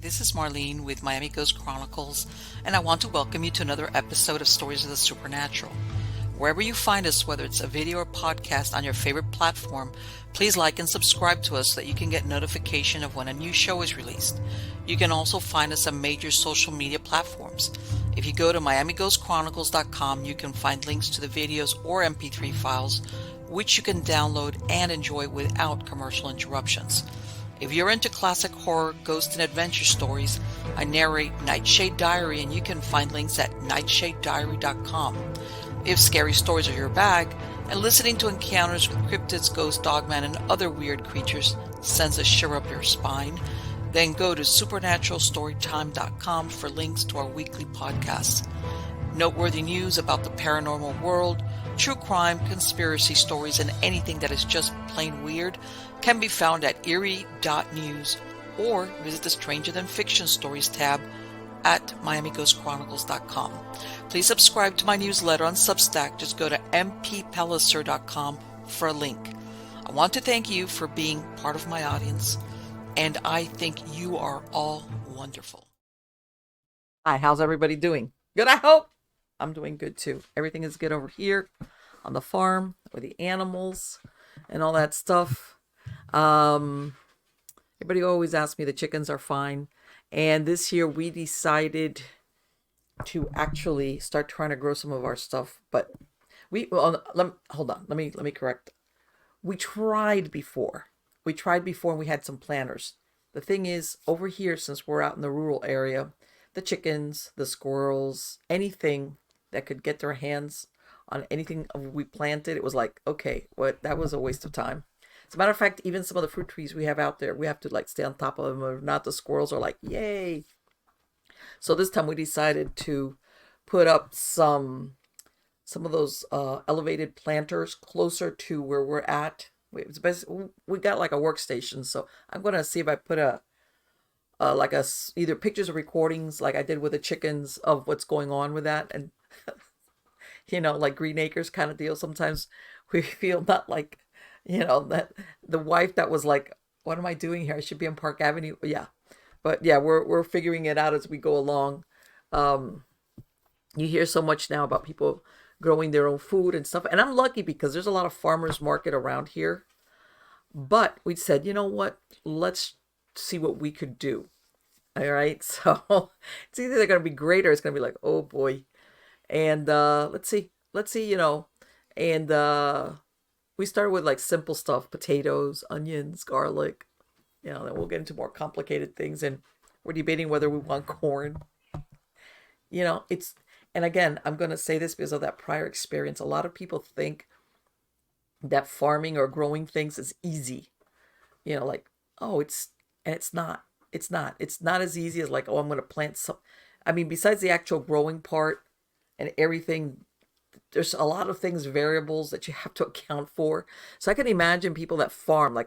This is Marlene with Miami Ghost Chronicles, and I want to welcome you to another episode of Stories of the Supernatural. Wherever you find us, whether it's a video or podcast on your favorite platform, please like and subscribe to us so that you can get notification of when a new show is released. You can also find us on major social media platforms. If you go to miamighostchronicles.com, you can find links to the videos or MP3 files, which you can download and enjoy without commercial interruptions. If you're into classic horror, ghost, and adventure stories, I narrate Nightshade Diary, and you can find links at nightshadediary.com. If scary stories are your bag, and listening to encounters with cryptids, ghosts, dogmen, and other weird creatures sends a shiver up your spine, then go to supernaturalstorytime.com for links to our weekly podcasts. Noteworthy news about the paranormal world, true crime, conspiracy stories, and anything that is just plain weird can be found at eerie.news or visit the Stranger Than Fiction Stories tab at miamighostchronicles.com. Please subscribe to my newsletter on Substack. Just go to mppellicer.com for a link. I want to thank you for being part of my audience, and I think you are all wonderful. Hi, how's everybody doing? Good, I hope. I'm doing good too. Everything is good over here on the farm with the animals and all that stuff. Everybody always asks me, the chickens are fine. And this year we decided to actually start trying to grow some of our stuff. But hold on. Let me correct. We tried before. And we had some planters. The thing is, over here, since we're out in the rural area, the chickens, the squirrels, anything that could get their hands on anything we planted, it was like, okay, that was a waste of time. As a matter of fact, even some of the fruit trees we have out there, we have to stay on top of them, or not, the squirrels are like, yay. So this time we decided to put up some of those elevated planters closer to where we're at. We got like a workstation, so I'm gonna see if I put either pictures or recordings like I did with the chickens of what's going on with that, and like Green Acres kind of deal. Sometimes we feel not like, that the wife that was like, what am I doing here? I should be on Park Avenue. Yeah. But yeah, we're figuring it out as we go along. You hear so much now about people growing their own food and stuff. And I'm lucky because there's a lot of farmers market around here. But we said, you know what? Let's see what we could do. All right. So it's either they're going to be great or it's going to be like, oh boy. And let's see, and we started with simple stuff, potatoes, onions, garlic, then we'll get into more complicated things, and we're debating whether we want corn. And again, I'm going to say this because of that prior experience. A lot of people think that farming or growing things is easy, it's not. It's not as easy as I'm going to plant some. I mean, besides the actual growing part and everything, there's a lot of things, variables that you have to account for. So I can imagine people that farm.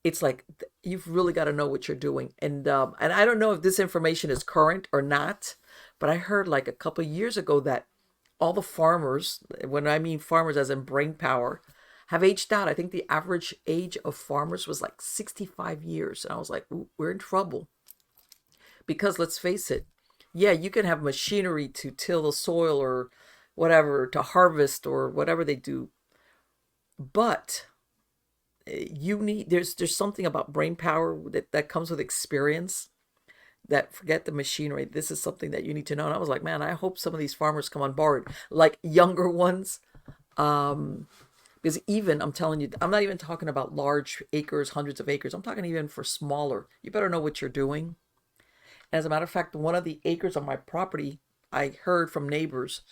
It's like you've really got to know what you're doing. And I don't know if this information is current or not, but I heard a couple of years ago that all the farmers, when I mean farmers as in brain power, have aged out. I think the average age of farmers was 65 years. And I was like, ooh, we're in trouble. Because let's face it, yeah, you can have machinery to till the soil or whatever, to harvest or whatever they do. But there's something about brain power that comes with experience, that forget the machinery. This is something that you need to know. And I was like, man, I hope some of these farmers come on board, like younger ones. Because even, I'm telling you, I'm not even talking about large acres, hundreds of acres. I'm talking even for smaller. You better know what you're doing. As a matter of fact, one of the acres on my property, I heard from neighbors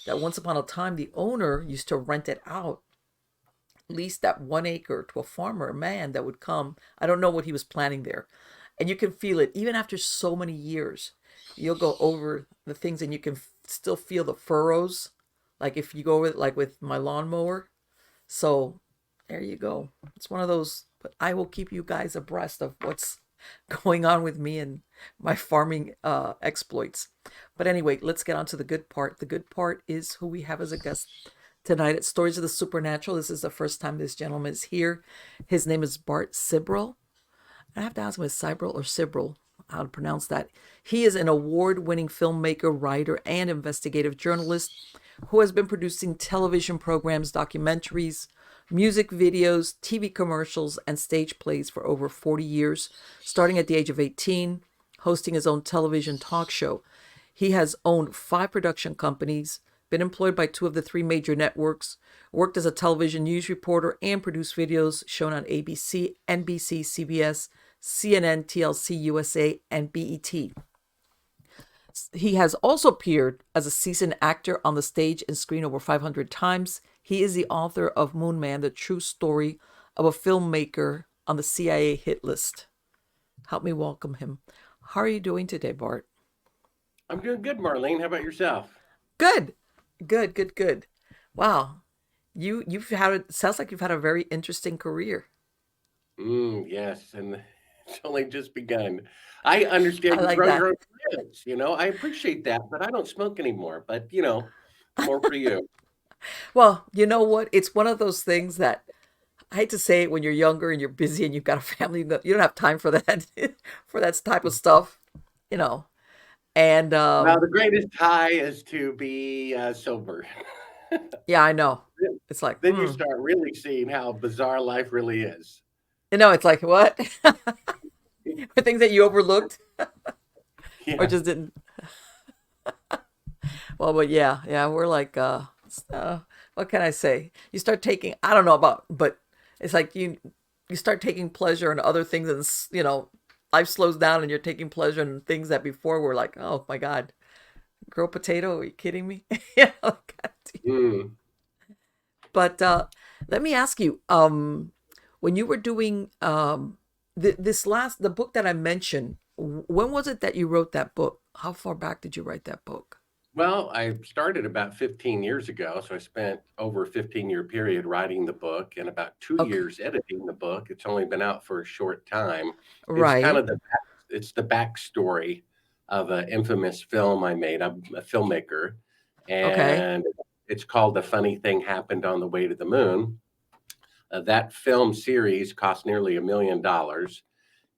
that once upon a time, the owner used to rent it out, lease that 1 acre to a farmer, a man that would come. I don't know what he was planning there. And you can feel it. Even after so many years, you'll go over the things and you can still feel the furrows. Like if you go over it, with my lawnmower. So there you go. It's one of those, but I will keep you guys abreast of what's going on with me and my farming exploits. But anyway, let's get on to the good part. The good part is who we have as a guest tonight at Stories of the Supernatural. This is the first time this gentleman is here. His name is Bart Sibrel. I have to ask him, is Sibrel or Sibrel, how to pronounce that. He is an award-winning filmmaker, writer, and investigative journalist who has been producing television programs, documentaries, music videos, TV commercials, and stage plays for over 40 years, starting at the age of 18, hosting his own television talk show. He has owned 5 production companies, been employed by 2 of the 3 major networks, worked as a television news reporter, and produced videos shown on ABC, NBC, CBS, CNN, TLC, USA, and BET. He has also appeared as a seasoned actor on the stage and screen over 500 times. He is the author of Moon Man, the true story of a filmmaker on the CIA hit list. Help me welcome him. How are you doing today, Bart? I'm doing good, Marlene. How about yourself? Good. Good, good, good. Wow. You've had it sounds like you've had a very interesting career. Yes, and it's only just begun. I understand I you like grow that. your own plants. I appreciate that, but I don't smoke anymore. But more for you. Well, you know what? It's one of those things that I hate to say it when you're younger and you're busy and you've got a family, you don't have time for that for that type of stuff, you know. And Well, the greatest high is to be sober. yeah, I know. Then It's like, then you start really seeing how bizarre life really is. it's like what? Things that you overlooked or Yeah. just didn't. Well, but yeah, yeah, we're like, what can I say? You start taking, I don't know about, but it's like you start taking pleasure in other things, and life slows down, and you're taking pleasure in things that before were like, oh my God, grow potato? Are you kidding me? Yeah, like that. Mm. But let me ask you, when you were doing the book that I mentioned, when was it that you wrote that book? How far back did you write that book? Well, I started about 15 years ago, so I spent over a 15-year period writing the book and about 2 Okay, years editing the book. It's only been out for a short time. It's kind right. of it's the backstory of an infamous film I made. I'm a filmmaker, Okay, and it's called The Funny Thing Happened on the Way to the Moon. That film series cost nearly $1 million, and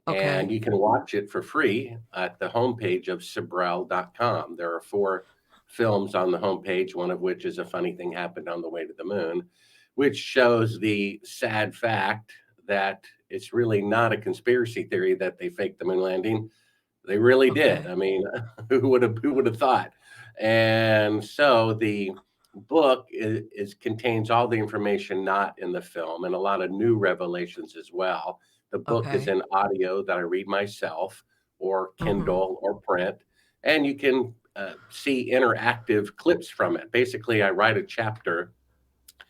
okay, you can watch it for free at the homepage of Sibrel.com. There are 4 films on the homepage, one of which is A Funny Thing Happened on the Way to the Moon, which shows the sad fact that it's really not a conspiracy theory that they faked the moon landing. They really did. okay, I mean, who would have thought? And so the book is contains all the information not in the film and a lot of new revelations as well. The book is okay. in audio that I read myself, or Mm-hmm. Kindle or print, and you can see interactive clips from it. Basically, I write a chapter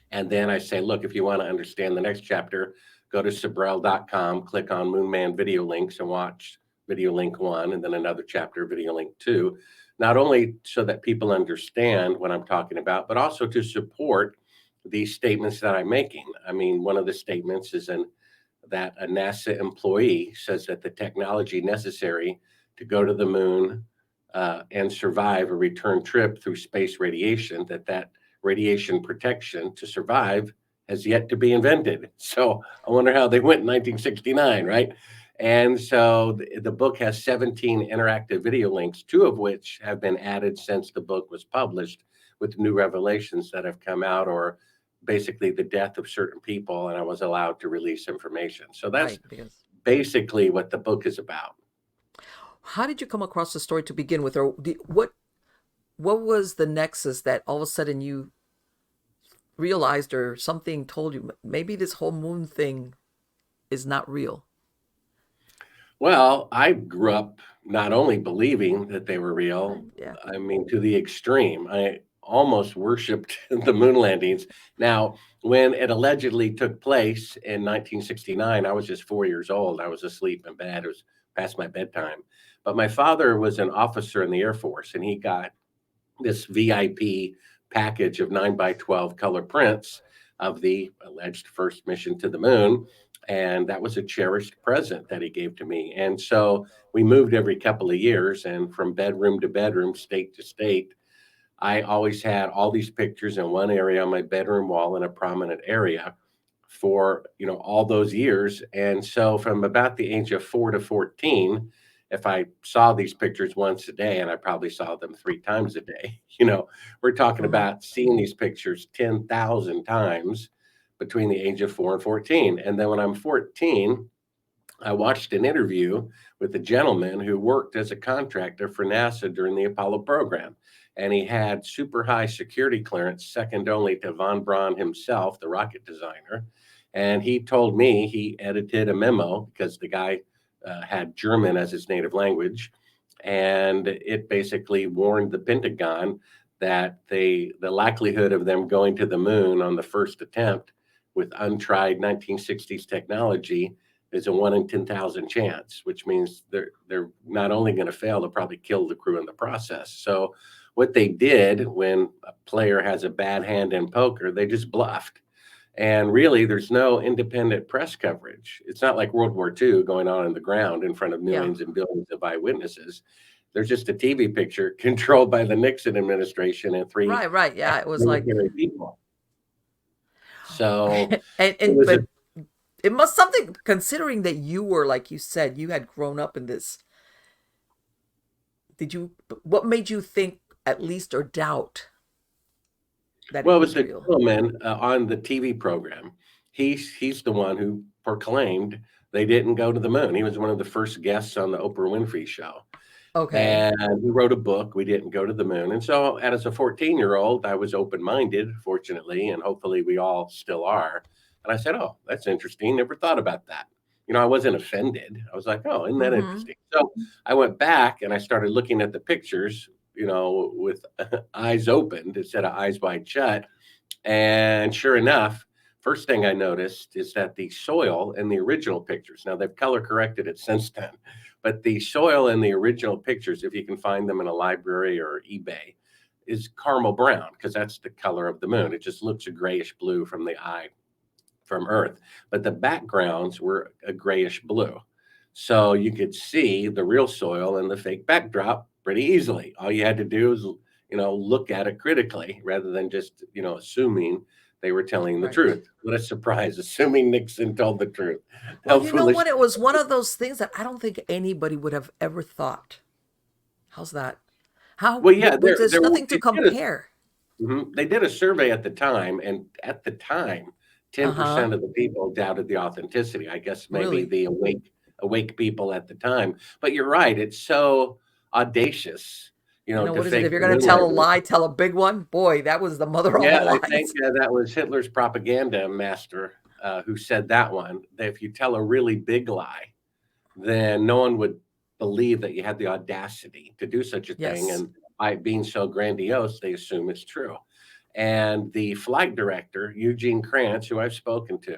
and then I say, look, if you want to understand the next chapter, go to Sabrel.com, click on Moonman video links and watch video link 1 and then another chapter, video link 2, not only so that people understand what I'm talking about, but also to support these statements that I'm making. I mean, one of the statements is that a NASA employee says that the technology necessary to go to the moon and survive a return trip through space radiation, that radiation protection to survive has yet to be invented. So I wonder how they went in 1969, right? And so the book has 17 interactive video links, 2 of which have been added since the book was published with new revelations that have come out, or basically the death of certain people, and I was allowed to release information. So that's Right. Because basically what the book is about. how did you come across the story to begin with, or what was the nexus that all of a sudden you realized, or something told you maybe this whole moon thing is not real? Well, I grew up not only believing that they were real, Yeah. I mean, to the extreme. I almost worshiped the moon landings. Now, when it allegedly took place in 1969, I was just 4 years old. I was asleep in bed. It was past my bedtime. But my father was an officer in the Air Force, and he got this VIP package of 9 by 12 color prints of the alleged first mission to the moon. And that was a cherished present that he gave to me. And so we moved every couple of years, and from bedroom to bedroom, state to state, I always had all these pictures in one area on my bedroom wall in a prominent area for all those years. And so from about the age of 4 to 14, if I saw these pictures once a day, and I probably saw them 3 times a day, we're talking Hmm. about seeing these pictures 10,000 times between the age of 4 and 14. And then when I'm 14, I watched an interview with a gentleman who worked as a contractor for NASA during the Apollo program. And he had super high security clearance, second only to von Braun himself, the rocket designer. And he told me he edited a memo because the guy had German as his native language. And it basically warned the Pentagon that the likelihood of them going to the moon on the first attempt with untried 1960s technology is a 1 in 10,000 chance, which means they're not only going to fail, they'll probably kill the crew in the process. So what they did when a player has a bad hand in poker, they just bluffed. And really, there's no independent press coverage. It's not like World War II going on the ground in front of Yeah. millions and billions of eyewitnesses. There's just a TV picture controlled by the Nixon administration and three Right. Yeah. It was like, military people. So and, it was a but it must something, considering that you were, like you said, you had grown up in this. What made you think at least, or doubt that Well, it it was was the real? gentleman on the TV program. He's the one who proclaimed they didn't go to the moon. He was one of the first guests on the Oprah Winfrey show. Okay. And he wrote a book, We Didn't Go to the Moon. And so, as a 14-year-old, I was open minded, fortunately, and hopefully we all still are. And I said, oh, that's interesting. Never thought about that. I wasn't offended. I was like, oh, isn't that Mm-hmm. interesting? So I went back and I started looking at the pictures, with eyes opened instead of eyes wide shut. And sure enough, first thing I noticed is that the soil in the original pictures, now they've color corrected it since then, but the soil in the original pictures, if you can find them in a library or eBay, is caramel brown because that's the color of the moon. It just looks a grayish blue from the eye from Earth, but the backgrounds were a grayish blue. So you could see the real soil and the fake backdrop pretty easily. All you had to do is, look at it critically rather than just, assuming they were telling the Right. truth. What a surprise, assuming Nixon told the truth. Well, How you know foolish. what? It was one of those things that I don't think anybody would have ever thought. How's that? Well, yeah, There's nothing to compare. they did a survey at the time, and at the time, Uh huh. 10% of the people doubted the authenticity. I guess maybe Really? the awake people at the time. But you're right; it's so audacious, You know to what is it? If fake you're the gonna moon tell a landing. lie, tell a big one. Boy, that was the mother of Yeah, all I think lies. that was Hitler's propaganda master who said that one. That if you tell a really big lie, then no one would believe that you had the audacity to do such a thing. Yes. And by being so grandiose, they assume it's true. And the flight director, Eugene Krantz, who I've spoken to,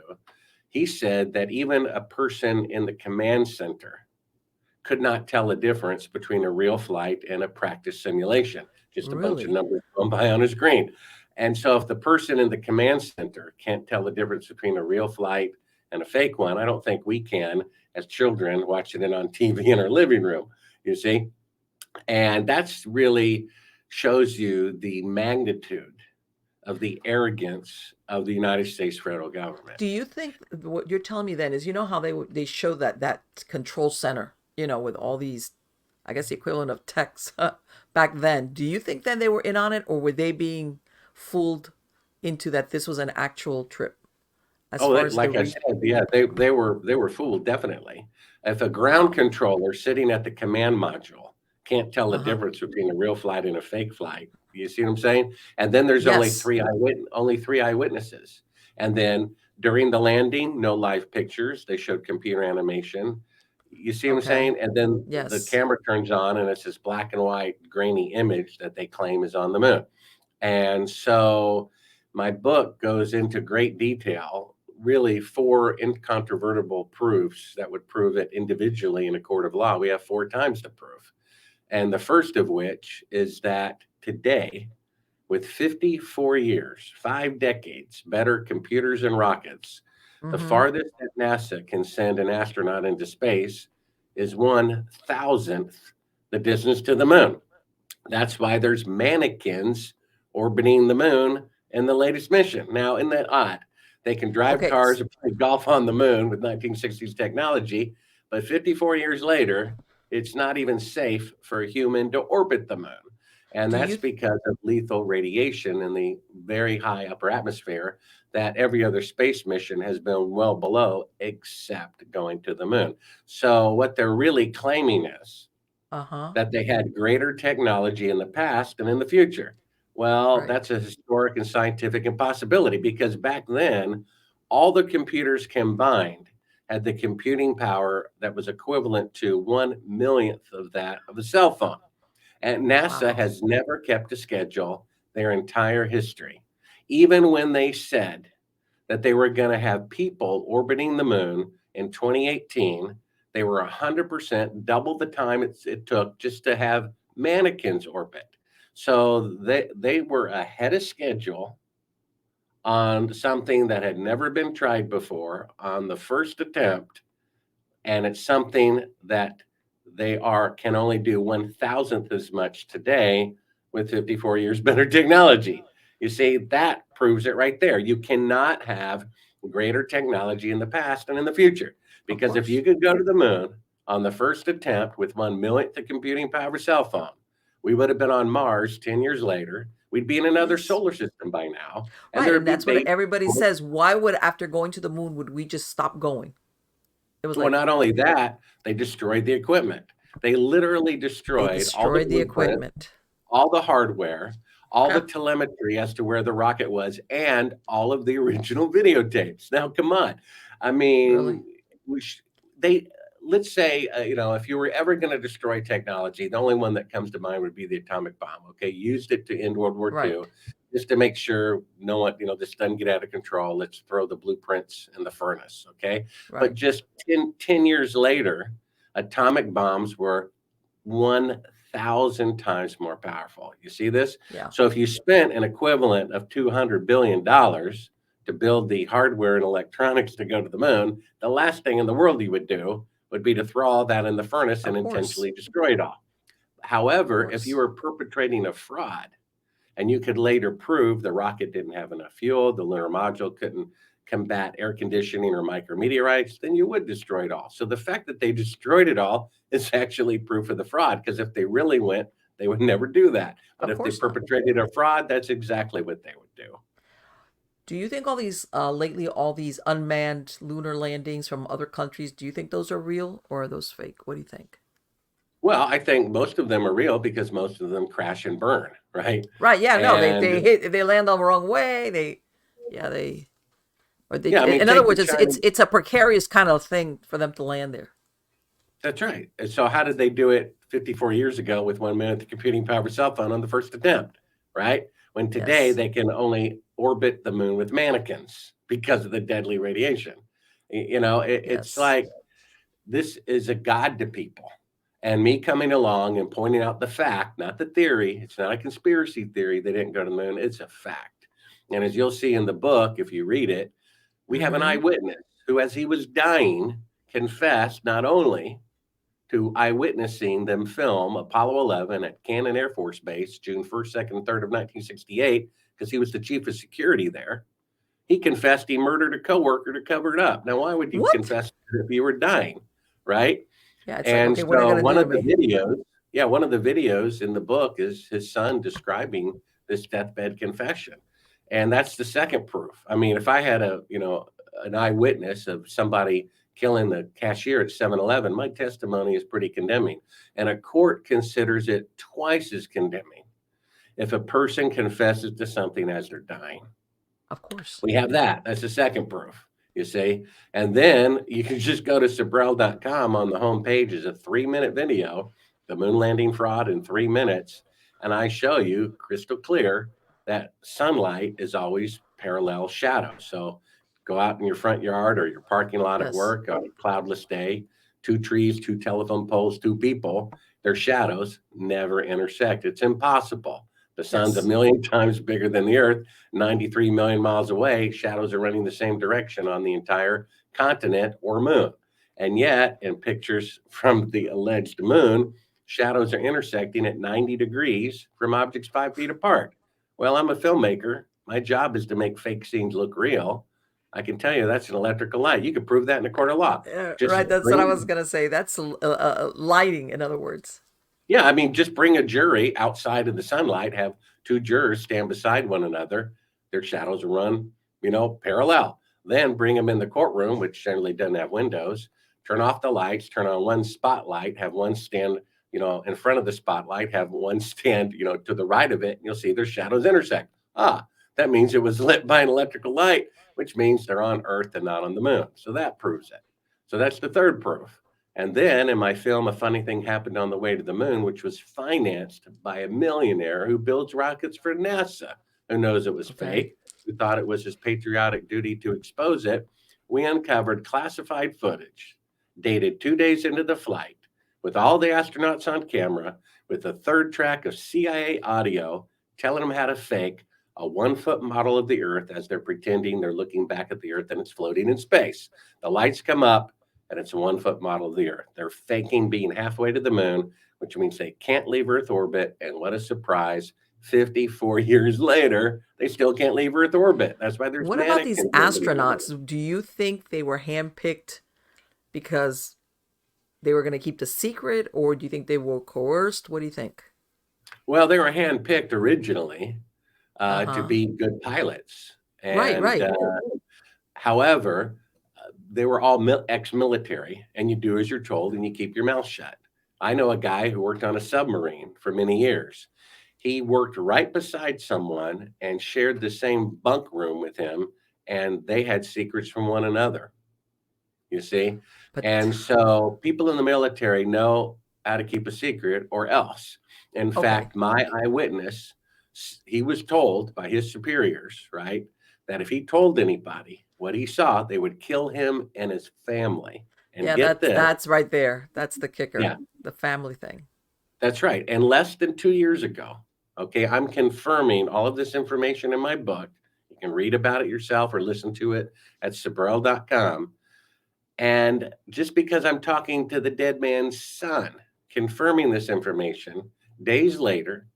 he said that even a person in the command center could not tell the difference between a real flight and a practice simulation, just a bunch of Really? numbers going by on a screen. And so, if the person in the command center can't tell the difference between a real flight and a fake one, I don't think we can as children watching it on TV in our living room, you see? And that's really shows you the magnitude of the arrogance of the United States federal government. Do you think what you're telling me then is, how they show that control center, with all these, I guess the equivalent of techs back then? Do you think then they were in on it, or were they being fooled into that this was an actual trip as Oh, far as the like I re? said, yeah, they were fooled definitely. If a ground Wow. controller sitting at the command module can't tell the Uh huh. difference between a real flight and a fake flight, you see what I'm saying? And then there's Yes. only three eyewitnesses. And then during the landing, no live pictures. They showed computer animation. You see what I'm Okay. saying? And then the Yes. camera turns on and it's this black and white grainy image that they claim is on the moon. And so my book goes into great detail, really four incontrovertible proofs that would prove it individually in a court of law. We have four times the proof. And the first of which is that today, with 54 years, 5 decades, better computers and rockets, the Mm-hmm. farthest that NASA can send an astronaut into space is 1,000th the distance to the moon. That's why there's mannequins orbiting the moon in the latest mission. Now, isn't that odd? They can drive Okay. cars and play golf on the moon with 1960s technology, but 54 years later, it's not even safe for a human to orbit the moon. And Do that's you because of lethal radiation in the very high upper atmosphere that every other space mission has been well below, except going to the moon. So, what they're really claiming is uh-huh. that they had greater technology in the past and in the future. Well, Right. that's a historic and scientific impossibility because back then, all the computers combined had the computing power that was equivalent to 1/1,000,000th of that of a cell phone. And NASA Wow. has never kept a schedule their entire history. Even when they said that they were going to have people orbiting the moon in 2018. They were 100% double the time it took just to have mannequins orbit. So they were ahead of schedule on something that had never been tried before on the first attempt, and it's something that they are can only do 1,000th as much today with 54 years better technology. You see, that proves it right there. You cannot have greater technology in the past and in the future Of because if you course. could go to the moon on the first attempt with 1/1,000,000th the computing power of a cell phone, we would have been on Mars 10 years later. We'd be in another Yes. solar system by now, and Right. there And would be that's what babies. everybody says. Why would, after going to the moon, would we just stop going? It was Well, like not only that, they destroyed the equipment. They literally they destroyed all the destroyed the blueprints, equipment. all the hardware, all the Okay. telemetry as to where the rocket was, and all of the original videotapes. Now, come on. I Really? mean, we sh- they let's say if you were ever going to destroy technology, the only one that comes to mind would be the atomic bomb. Okay, used it to end World War Right. II, just to make sure no one, this doesn't get out of control. Let's throw the blueprints in the furnace. Okay, but Right. just ten years later, atomic bombs were 1,000 times more powerful. You see this? Yeah. So if you spent an equivalent of $200 billion to build the hardware and electronics to go to the moon, the last thing in the world you would do would be to throw all that in the furnace and Of course. intentionally destroy it all. Of However, if you course. were perpetrating a fraud and you could later prove the rocket didn't have enough fuel, the lunar module couldn't combat air conditioning or micrometeorites, then you would destroy it all. So the fact that they destroyed it all is actually proof of the fraud, because if they really went, they would never do that. But Of if they course not. perpetrated a fraud, that's exactly what they would do. Do you think all these lately all these unmanned lunar landings from other countries, do you think those are real or are those fake? What do you think? Well, I think most of them are real because most of them crash and burn, right? Right, yeah, no, And they land the wrong way. Yeah, they or they yeah, I mean, in other take the words, China. it's a precarious kind of thing for them to land there. That's right. And so how did they do it 54 years ago with 1 minute the computing power cell phone on the first attempt, right? When today Yes. they can only orbit the moon with mannequins because of the deadly radiation. It's Yes. like this is a god to people. And me coming along and pointing out the fact, not the theory, it's not a conspiracy theory, they didn't go to the moon, it's a fact. And as you'll see in the book, if you read it, we have an Mm-hmm. eyewitness who, as he was dying, confessed not only to eyewitnessing them film Apollo 11 at Cannon Air Force Base, June 1st, 2nd, and 3rd of 1968, because he was the chief of security there. He confessed he murdered a coworker to cover it up. Now, why would you What? confess if you were dying, right? Yeah, it's like, And okay, what are you so gonna do to me? one of the videos in the book is his son describing this deathbed confession. And that's the second proof. I mean, if I had an eyewitness of somebody killing the cashier at 7-Eleven, my testimony is pretty condemning. And a court considers it twice as condemning if a person confesses to something as they're dying. Of course. We have that. That's the second proof, you see. And then you can just go to Sibrel.com. On the homepage is a 3-minute video, the moon landing fraud in 3 minutes. And I show you crystal clear that sunlight is always parallel shadow. So go out in your front yard or your parking lot at Yes. work on a cloudless day, two trees, two telephone poles, two people, their shadows never intersect. It's impossible. The sun's a Yes. million times bigger than the earth, 93 million miles away. Shadows are running the same direction on the entire continent or moon. And yet, in pictures from the alleged moon, shadows are intersecting at 90 degrees from objects 5 feet apart. Well, I'm a filmmaker. My job is to make fake scenes look real. I can tell you that's an electrical light. You could prove that in a court of law. Just Right, that's what I was bring, gonna say. That's lighting, in other words. yeah, I mean, just bring a jury outside in the sunlight, have two jurors stand beside one another, their shadows run, parallel. Then bring them in the courtroom, which generally doesn't have windows, turn off the lights, turn on one spotlight, have one stand, in front of the spotlight, have one stand, to the right of it, and you'll see their shadows intersect. Ah, that means it was lit by an electrical light, which means they're on Earth and not on the moon. So that proves it. So that's the third proof. And then in my film, A Funny Thing Happened on the Way to the Moon, which was financed by a millionaire who builds rockets for NASA, who knows it was Okay. fake, who thought it was his patriotic duty to expose it. We uncovered classified footage dated 2 days into the flight with all the astronauts on camera, with a third track of CIA audio telling them how to fake a 1 foot model of the Earth as they're pretending they're looking back at the Earth and it's floating in space. The lights come up and it's a 1 foot model of the Earth. They're faking being halfway to the moon, which means they can't leave Earth orbit. And what a surprise. 54 years later, they still can't leave Earth orbit. That's why there's What about these mannequins orbiting the moon. astronauts? Do you think they were handpicked because they were going to keep the secret, or do you think they were coerced? What do you think? Well, they were handpicked originally to Uh-huh. be good pilots. Right, And right. however, they were all ex-military, and you do as you're told and you keep your mouth shut. I know a guy who worked on a submarine for many years. He worked right beside someone and shared the same bunk room with him, and they had secrets from one another, you see? But And so people in the military know how to keep a secret or else. In okay. fact, my eyewitness, he was told by his superiors, right, that if he told anybody what he saw, they would kill him and his family. And Yeah, get that's this, that's right there. That's the yeah, kicker. The family thing. that's right. And less than 2 years ago, okay, I'm confirming all of this information in my book. You can read about it yourself or listen to it at Sibrel.com. And just because I'm talking to the dead man's son, confirming this information, days later,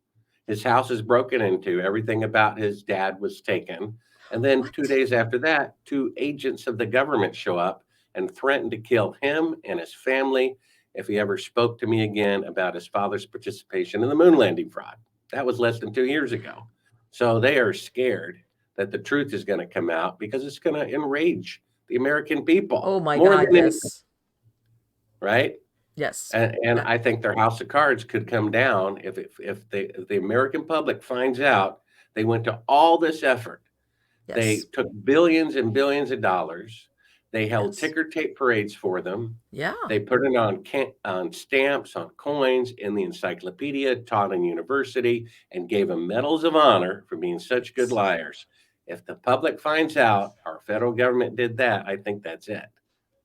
his house is broken into, everything about his dad was taken. And then two What? days after that, two agents of the government show up and threaten to kill him and his family if he ever spoke to me again about his father's participation in the moon landing fraud. That was less than 2 years ago. So they are scared that the truth is going to come out because it's going to enrage the American people Oh my more God, than anything, yes. right? Yes. And That I think their house of cards could come down if the American public finds out they went to all this effort. They yes. took billions and billions of dollars. They held Yes. ticker tape parades for them. Yeah. They put it on stamps, on coins, in the encyclopedia, taught in university, and gave them medals of honor for being such good Yes. liars. If the public finds out our federal government did that, I think that's it.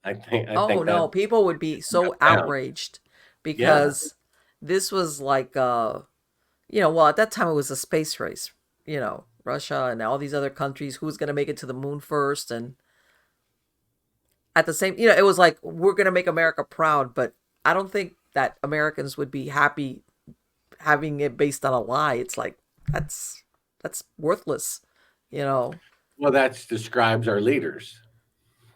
I think Oh that no, people would be so down. outraged Yeah. because this was like well, at that time it was a space race, Russia and all these other countries who was going to make it to the moon first, and at the same, it was like we're going to make America proud, but I don't think that Americans would be happy having it based on a lie. It's like that's worthless, you know. Well, that describes our leaders,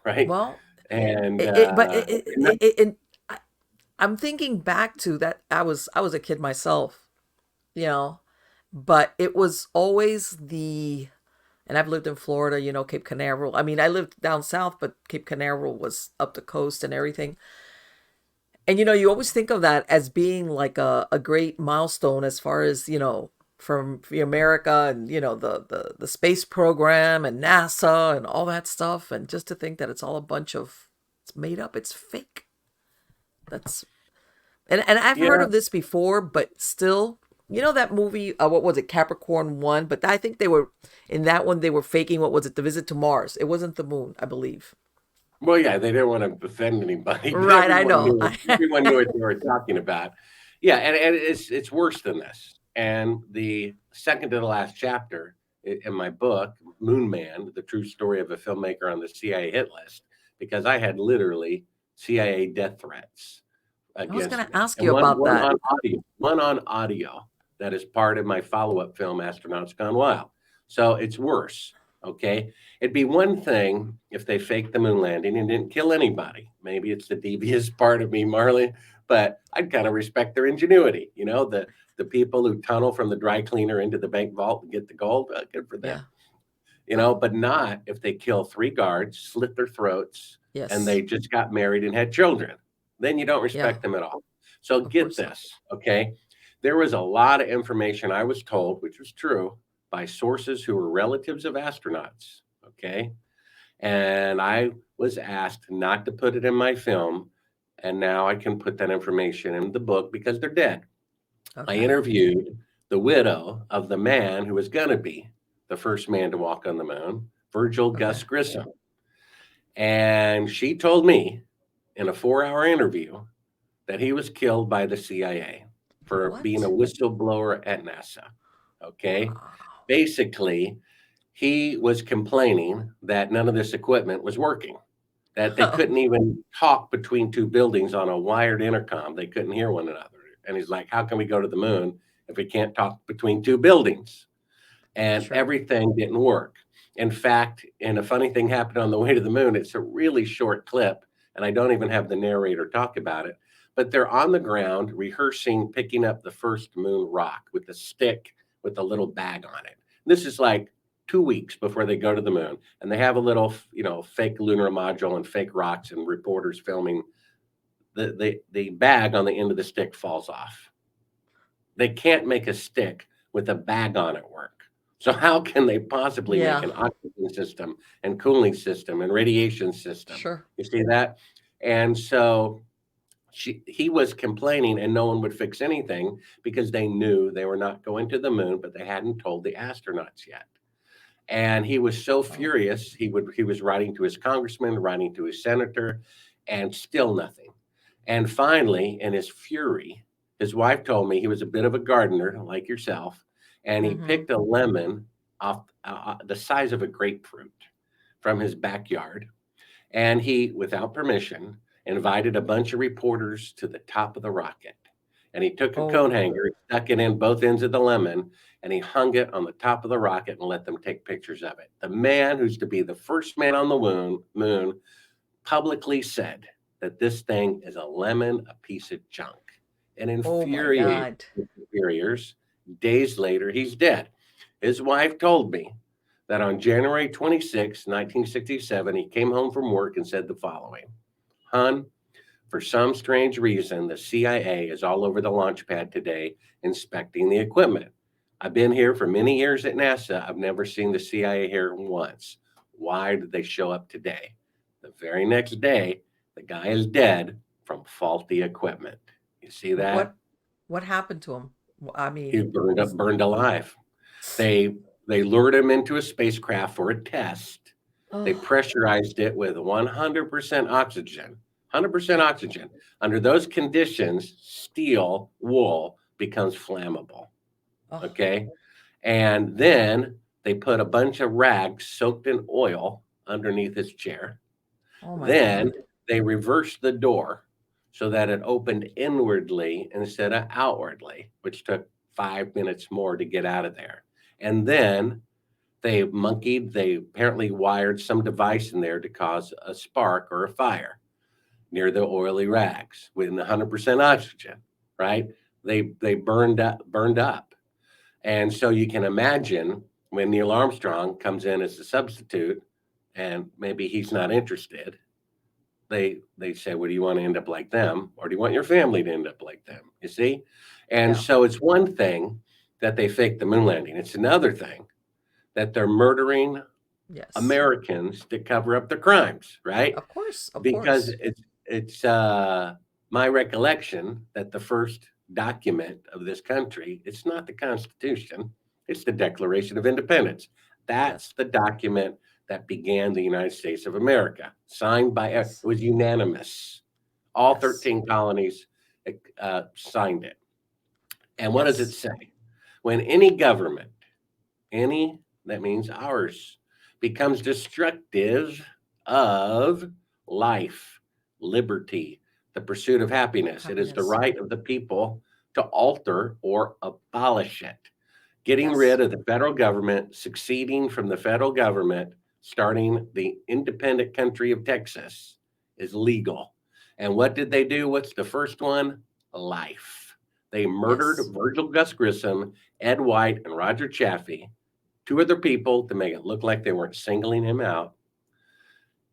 right? Well, And but and that, I- I'm thinking back to that. I was a kid myself, you know, but it was always and I've lived in Florida, Cape Canaveral. I mean, I lived down south, but Cape Canaveral was up the coast and everything. And you always think of that as being like a great milestone as far as, from America and, the space program and NASA and all that stuff. And just to think that it's all a bunch of, it's made up, it's fake. That's, and I've you heard know, of this before, but still, that movie, what was it, Capricorn 1? But I think in that one, they were faking, what was it, the visit to Mars. It wasn't the moon, I believe. well, yeah, they didn't want to offend anybody, but Right, I know. everyone knew what they were talking about. Yeah, and it's worse than this. And the second to the last chapter in my book, Moon Man: The True Story of a Filmmaker on the CIA Hit List, because I had literally CIA death threats I was going against to me, ask and you about that. one on audio that is part of my follow up film, Astronauts Gone Wild. So it's worse. Okay. It'd be one thing if they faked the moon landing and didn't kill anybody. Maybe it's the devious part of me, Marley, but I'd kind of respect their ingenuity. The people who tunnel from the dry cleaner into the bank vault and get the gold, good for them. Yeah. Oh, But not if they kill three guards, slit their throats, and yes. they just got married and had children. Then you don't Yeah, respect them at all. So of get course not. this, okay? There was a lot of information I was told, which was true, by sources who were relatives of astronauts, okay? And I was asked not to put it in my film, and now I can put that information in the book because they're dead. I Okay. interviewed the widow of the man who was going to be the first man to walk on the moon, Virgil Okay. Gus Grissom. And she told me in a 4-hour interview that he was killed by the CIA for being a What? whistleblower at NASA. Okay. Wow. Basically, he was complaining that none of this equipment was working, that they couldn't even talk between two buildings on a wired intercom. They couldn't hear one another. And he's like, how can we go to the moon if we can't talk between two buildings? And Sure. everything didn't work. In fact, and a funny thing happened on the way to the moon. It's a really short clip, and I don't even have the narrator talk about it. But they're on the ground rehearsing picking up the first moon rock with a stick with a little bag on it. This is like 2 weeks before they go to the moon, and they have a little, fake lunar module and fake rocks, and reporters filming. The bag on the end of the stick falls off. They can't make a stick with a bag on it work. So how can they possibly make Yeah, an oxygen system and cooling system and radiation system? sure. You see that? And so he was complaining, and no one would fix anything because they knew they were not going to the moon, but they hadn't told the astronauts yet. And he was so Oh. furious. He was writing to his congressman, writing to his senator, and still nothing. And finally, in his fury, his wife told me he was a bit of a gardener like yourself, and he Mm-hmm. picked a lemon off the size of a grapefruit from his backyard. And he, without permission, invited a bunch of reporters to the top of the rocket. And he took a coat Oh. hanger, stuck it in both ends of the lemon, and he hung it on the top of the rocket and let them take pictures of it. The man who's to be the first man on the moon publicly said that this thing is a lemon, a piece of junk, and Oh my infuriated God. his superiors. Days later, he's dead. His wife told me that on January 26, 1967, he came home from work and said the following: Hun, for some strange reason, the CIA is all over the launch pad today inspecting the equipment. I've been here for many years at NASA. I've never seen the CIA here once. Why did they show up today? The very next day, the guy is dead from faulty equipment. You see that? What what happened to him? I He mean, burned up, was burned alive. They they lured him into a spacecraft for a test. They oh, pressurized it with 100% oxygen. 100% oxygen. Under those conditions, steel wool becomes flammable. oh, Okay. And then they put a bunch of rags soaked in oil underneath his chair. oh my Then God. they reversed the door so that it opened inwardly instead of outwardly, which took 5 minutes more to get out of there. And then they apparently wired some device in there to cause a spark or a fire near the oily rags with 100% oxygen, right? They burned up. And so you can imagine when Neil Armstrong comes in as a substitute and maybe he's not interested, they say, well, do you want to end up like them, or do you want your family to end up like them? You see? And Yeah. so it's one thing that they faked the moon landing. It's another thing that they're murdering Yes. Americans to cover up their crimes, right? Of course. Of Because course. it's my recollection that the first document of this country, it's not the Constitution, it's the Declaration of Independence. Yes. That's the document that began the United States of America, signed by it Yes. was unanimous. All Yes. 13 colonies signed it. And what does it Yes. say? When any government, any, that means ours, becomes destructive of life, liberty, the pursuit of happiness. It is the Happiness. right of the people to alter or abolish it. Getting Yes. rid of the federal government, succeeding from the federal government, starting the independent country of Texas is legal. And what did they do? What's the first one? Life. They murdered Yes. Virgil Gus Grissom, Ed White, and Roger Chaffee, two other people, to make it look like they weren't singling him out.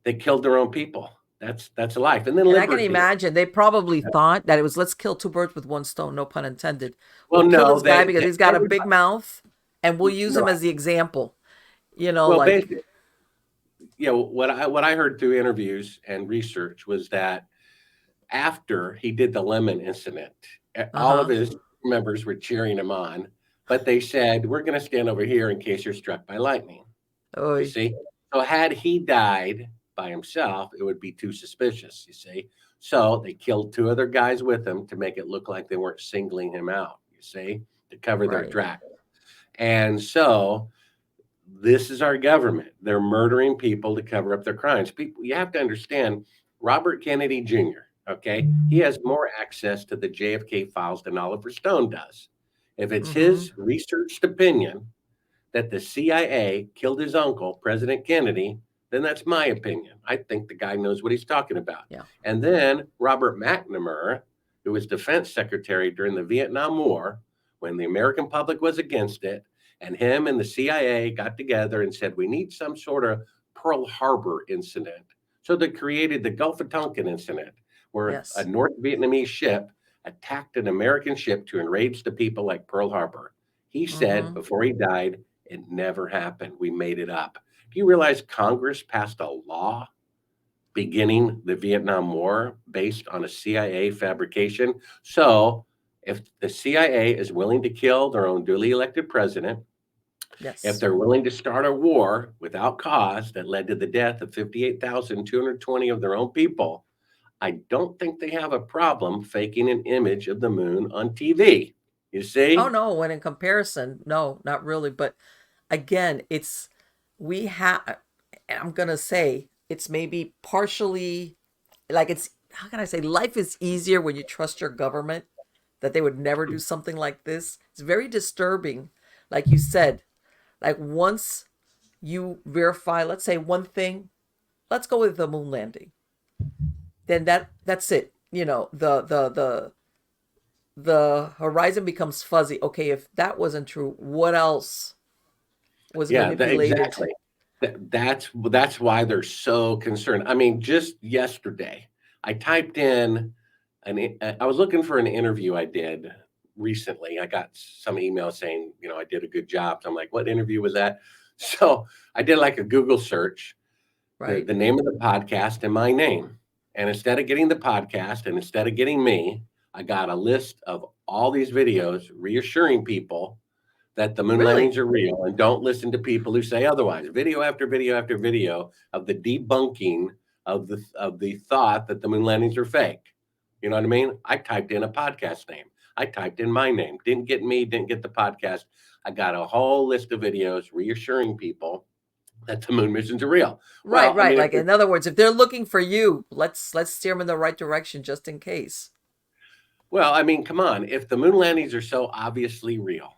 They killed their own people. That's life. And then And I can liberty. imagine they probably thought that it was let's kill two birds with one stone, no pun intended. Well, We'll kill no, this guy because he's got a big everybody. mouth and we'll use him Right. as the example. Well, Like, basically, what I heard through interviews and research was that after he did the lemon incident, all of uh-huh. his members were cheering him on, but they said, "We're going to stand over here in case you're struck by lightning." You Oy. see? So had he died by himself, it would be too suspicious, you see? So they killed two other guys with him to make it look like they weren't singling him out, you see, to cover their Right. tracks. And so this is our government. They're murdering people to cover up their crimes. People, you have to understand Robert Kennedy Jr., okay? He has more access to the JFK files than Oliver Stone does. If it's Mm-hmm. his researched opinion that the CIA killed his uncle, President Kennedy, then that's my opinion. I think the guy knows what he's talking about. Yeah. And then Robert McNamara, who was defense secretary during the Vietnam War, when the American public was against it, and him and the CIA got together and said, we need some sort of Pearl Harbor incident. So they created the Gulf of Tonkin incident, where a Yes. North Vietnamese ship attacked an American ship to enrage the people like Pearl Harbor. He said Mm-hmm. before he died, it never happened. We made it up. Do you realize Congress passed a law beginning the Vietnam War based on a CIA fabrication? So, if the CIA is willing to kill their own duly elected president, if Yes. they're willing to start a war without cause that led to the death of 58,220 of their own people, I don't think they have a problem faking an image of the moon on TV. You Oh see? no, when in comparison, no, not really. But again, we have, I'm gonna say it's maybe partially like it's, how can I say, life is easier when you trust your government that they would never do something like this. It's very disturbing. Like you said, like once you verify, let's say one thing, let's go with the moon landing. Then that's it. The horizon becomes fuzzy. Okay, if that wasn't true, what else was Yeah, manipulated? exactly. That's why they're so concerned. I mean, just yesterday, I typed in I was looking for an interview I did recently. I got some email saying, I did a good job. So I'm like, what interview was that? So I did like a Google search, the Right. the name of the podcast and my name. And instead of getting the podcast and instead of getting me, I got a list of all these videos reassuring people that the moon Really? landings are real and don't listen to people who say otherwise. Video after video after video of the debunking of the thought that the moon landings are fake. You know what I mean? I typed in a podcast name. I typed in my name. Didn't get me, didn't get the podcast. I got a whole list of videos reassuring people that the moon missions are real. Right, Well, I right. mean, Like in other words, if they're looking for you, let's steer them in the right direction just in case. come on. If the moon landings are so obviously real,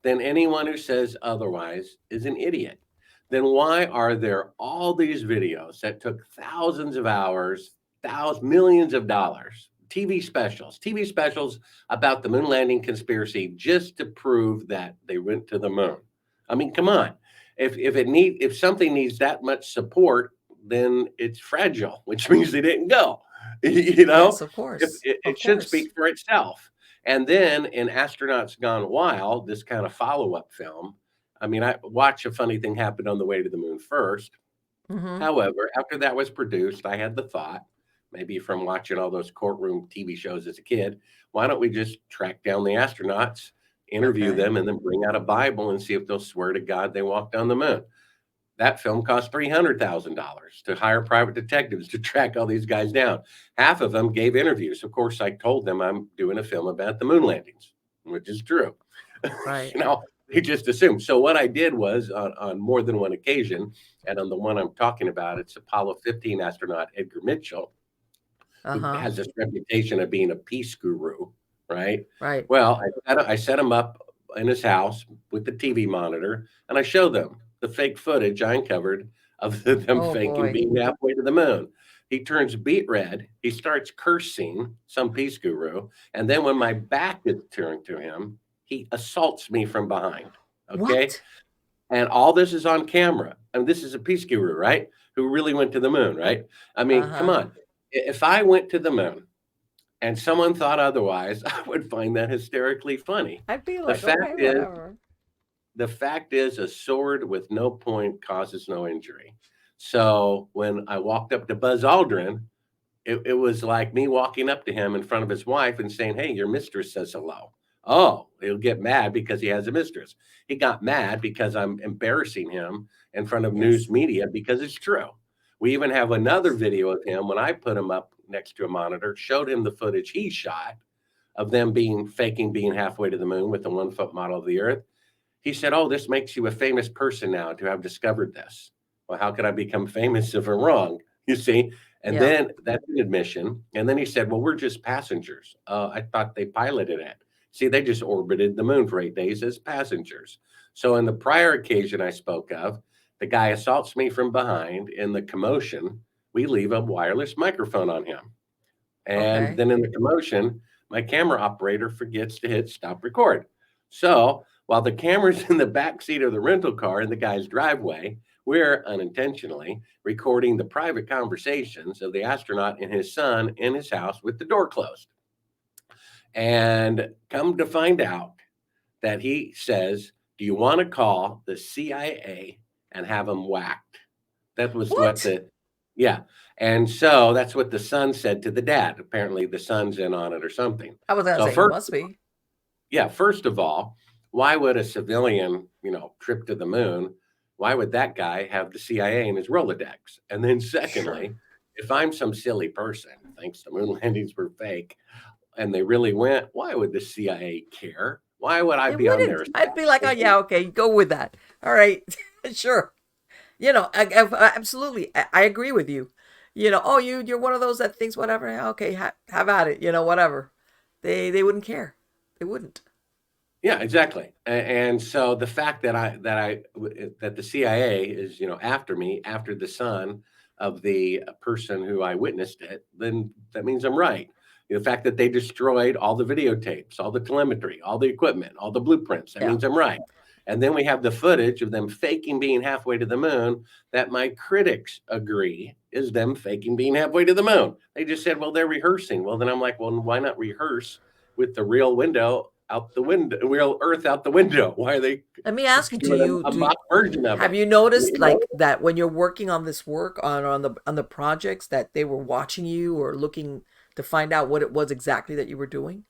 then anyone who says otherwise is an idiot. Then why are there all these videos that took thousands of hours, millions of dollars, TV specials about the moon landing conspiracy just to prove that they went to the moon? I mean, come on. If something needs that much support, then it's fragile, which means they didn't go. you know, Yes, of if course. it Of should course. speak for itself. And then in Astronauts Gone Wild, this kind of follow up film, I mean, I watch A Funny Thing Happened on the Way to the Moon first. Mm-hmm. However, after that was produced, I had the thought, maybe from watching all those courtroom TV shows as a kid, why don't we just track down the astronauts, interview Okay. them, and then bring out a Bible and see if they'll swear to God they walked on the moon? That film cost $300,000 to hire private detectives to track all these guys down. Half of them gave interviews. Of course, I told them I'm doing a film about the moon landings, which is true. Right. you know, they just assumed. So what I did was on more than one occasion, and on the one I'm talking about, it's Apollo 15 astronaut Edgar Mitchell, who Uh-huh. has this reputation of being a peace guru, right? Right. Well, I set him up in his house, with the TV monitor, and I show them the fake footage I uncovered of them Oh faking boy. being halfway to the moon. He turns beet red. He starts cursing, some peace guru. And then when my back is turned to him, he assaults me from behind. Okay. What? And all this is on camera. And this is a peace guru, right? Who really went to the moon, right? I mean, come Uh-huh. on. If I went to the moon and someone thought otherwise, I would find that hysterically funny. I'd be The like, fact okay, is, whatever. the fact is, a sword with no point causes no injury. So when I walked up to Buzz Aldrin, it was like me walking up to him in front of his wife and saying, "Hey, your mistress says hello." Oh, he'll get mad because he has a mistress. He got mad because I'm embarrassing him in front of news Yes. media because it's true. We even have another Yes. video of him when I put him up next to a monitor, showed him the footage he shot of them being faking being halfway to the moon with the 1 foot model of the Earth. He said, "Oh, this makes you a famous person now to have discovered this." Well, how could I become famous if I'm wrong? You see? And Yeah. then that's an admission. And then he said, "Well, we're just passengers." I thought they piloted it. See, they just orbited the moon for 8 days as passengers. So, in the prior occasion I spoke of, the guy assaults me from behind. In the commotion, we leave a wireless microphone on him. And Okay. then in the commotion, my camera operator forgets to hit stop record. So while the camera's in the back seat of the rental car in the guy's driveway, we're unintentionally recording the private conversations of the astronaut and his son in his house with the door closed. And come to find out that he says, "Do you want to call the CIA and have them whacked?" That was what What? the yeah. And so that's what the son said to the dad. Apparently the son's in on it or something. I was gonna So say he first must be. yeah, first of all, why would a civilian, trip to the moon? Why would that guy have the CIA in his Rolodex? And then Sure. secondly, if I'm some silly person, thinks the moon landings were fake and they really went, why would the CIA care? Why would I They be on wouldn't. their I'd be like, oh side? yeah, okay, go with that. All right, sure. Absolutely, I agree with you. Oh, you're one of those that thinks whatever. Okay, have at it. Whatever. They wouldn't care. They wouldn't. Yeah, exactly. And so the fact that the CIA is, after me, after the son of the person who I witnessed it, then that means I'm right. The fact that they destroyed all the videotapes, all the telemetry, all the equipment, all the blueprints, that Yeah. means I'm right. And then we have the footage of them faking being halfway to the moon that my critics agree is them faking being halfway to the moon. They just said, well, they're rehearsing. Well, then I'm like, well, why not rehearse with the real window out the window, real Earth out the window? Why are they Let me ask you: Do doing you a do? mock version of Have it? you noticed You know? like that when you're working on this work on the projects that they were watching you or looking to find out what it was exactly that you were doing?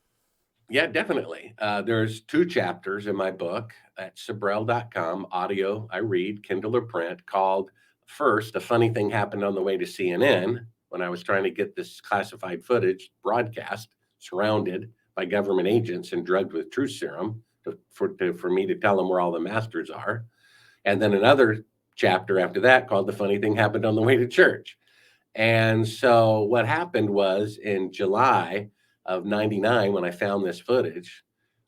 Yeah, definitely. There's 2 chapters in my book at Sibrel.com, audio I read, Kindle or print, called first, a funny thing happened on the way to CNN when I was trying to get this classified footage broadcast, surrounded by government agents and drugged with truth serum for me to tell them where all the masters are. And then another chapter after that called The Funny Thing Happened on the Way to Church. And so what happened was in July of 99, when I found this footage,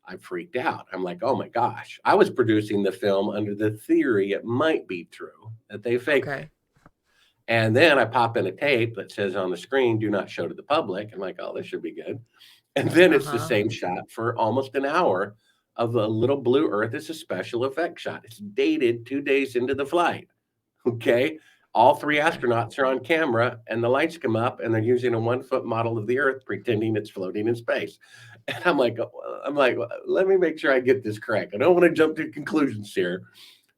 I freaked out. I'm like, oh my gosh. I was producing the film under the theory it might be true that they faked it. Okay. And then I pop in a tape that says on the screen, do not show to the public. I'm like, oh, this should be good. And then Uh it's the huh. same shot for almost an hour of a little blue Earth. It's a special effect shot. It's dated 2 days into the flight. Okay. All 3 Okay. astronauts are on camera and the lights come up and they're using a 1 foot model of the Earth pretending it's floating in space. And I'm like, let me make sure I get this correct. I don't want to jump to conclusions here.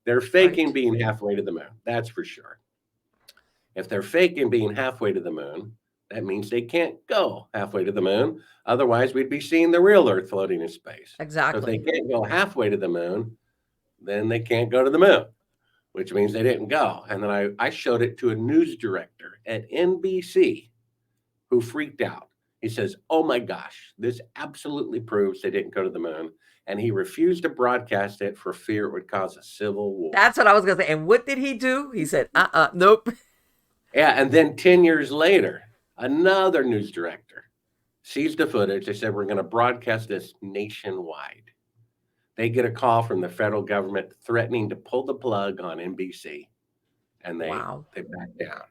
They're faking Right. being halfway to the moon. That's for sure. If they're faking being halfway to the moon, that means they can't go halfway to the moon. Otherwise, we'd be seeing the real Earth floating in space. So if they Exactly. can't go halfway to the moon, then they can't go to the moon, which means they didn't go. And then I showed it to a news director at NBC who freaked out. He says, oh my gosh, this absolutely proves they didn't go to the moon. And he refused to broadcast it for fear it would cause a civil war. That's what I was gonna say. And what did he do? He said, nope. Yeah. And then 10 years later, another news director sees the footage. They said, we're going to broadcast this nationwide. they get a call from the federal government threatening to pull the plug on NBC, and Wow. they back down.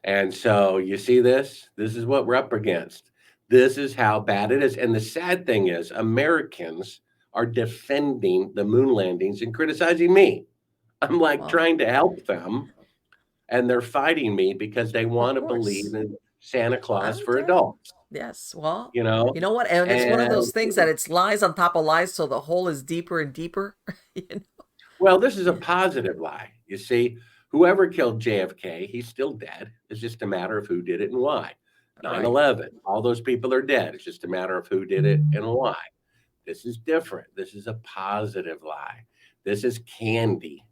And so you see this? This is what we're up against. This is how bad it is. And the sad thing is, Americans are defending the moon landings and criticizing me. I'm like Well, trying to help them, and they're fighting me because they of want to believe course. in Santa I Claus would for tell you. adults, Yes. Well, you know? you know what? And it's one of And those things that it's lies on top of lies, so the hole is deeper and deeper. You know? well, this is a Yeah. positive lie. You see, whoever killed JFK, he's still dead. It's just a matter of who did it and why. Right. 9/11, all those people are dead. It's just a matter of who did it and why. This is different. This is a positive lie. This is candy.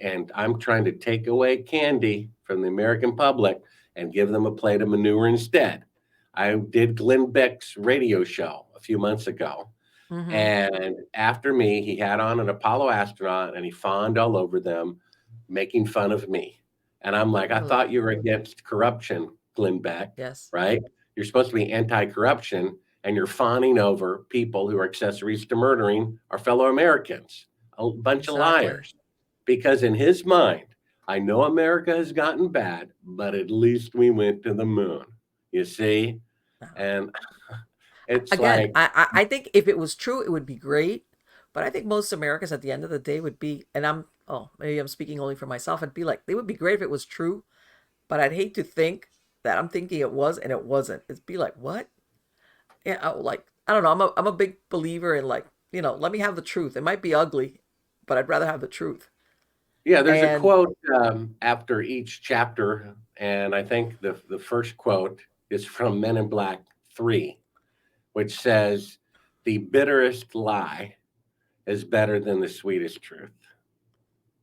And I'm trying to take away candy from the American public and give them a plate of manure instead. I did Glenn Beck's radio show a few months ago. Mm-hmm. And after me, he had on an Apollo astronaut and he fawned all over them, making fun of me. And I'm like, I Really? thought you were against corruption, Glenn Beck, Yes. right? You're supposed to be anti-corruption, and you're fawning over people who are accessories to murdering our fellow Americans. A bunch of Exactly. liars. Because in his mind, I know America has gotten bad, but at least we went to the moon. You see? Uh, And it's Again, like, I think if it was true, it would be great. But I think most Americans at the end of the day would be, and maybe I'm speaking only for myself, I'd be like, they would be great if it was true, but I'd hate to think that I'm thinking it was and it wasn't. It'd be like, what? Yeah, like, I don't know. I'm a big believer in, like, let me have the truth. It might be ugly, but I'd rather have the truth. yeah, there's a And quote after each chapter, and I think the first quote is from Men in Black 3, which says, "The bitterest lie is better than the sweetest truth."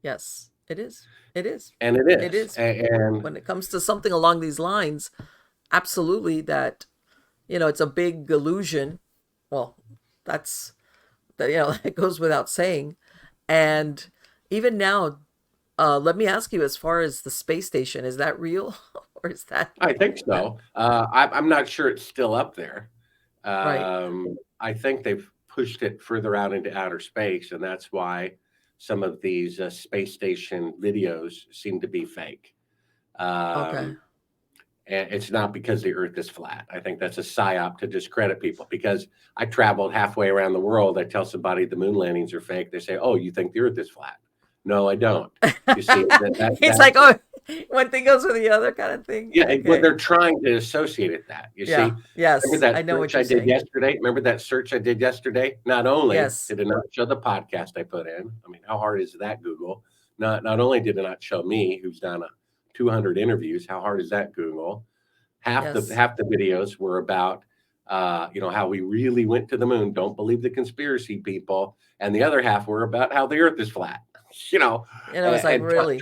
yes, it is. It is. And it It is. is. And When it comes to something along these lines, absolutely that, it's a big illusion. Well, that's that, that goes without saying. And even now, let me ask you, as far as the space station, is that real? Or is that I think so. I'm not sure it's still up there. right? I think they've pushed it further out into outer space, and that's why some of these space station videos seem to be fake. Okay. Um, and it's not because the Earth is flat. I think that's a psyop to discredit people. Because I traveled halfway around the world, I tell somebody the moon landings are fake. They say, "Oh, you think the Earth is flat?" No, I don't. You see, It's like, oh, one thing goes with the other kind of thing. yeah, well, Okay. they're trying to associate it that. You Yeah. see, remember Yes. that I know what search I you're did saying. yesterday? Remember that search I did yesterday? Not only Yes. did it not show the podcast I put in, I mean, how hard is that, Google? Not only did it not show me, who's done 200 interviews, how hard is that, Google? Yes. Half the videos were about how we really went to the moon. Don't believe the conspiracy people, and the other half were about how the Earth is flat. You know, And I was like, and really?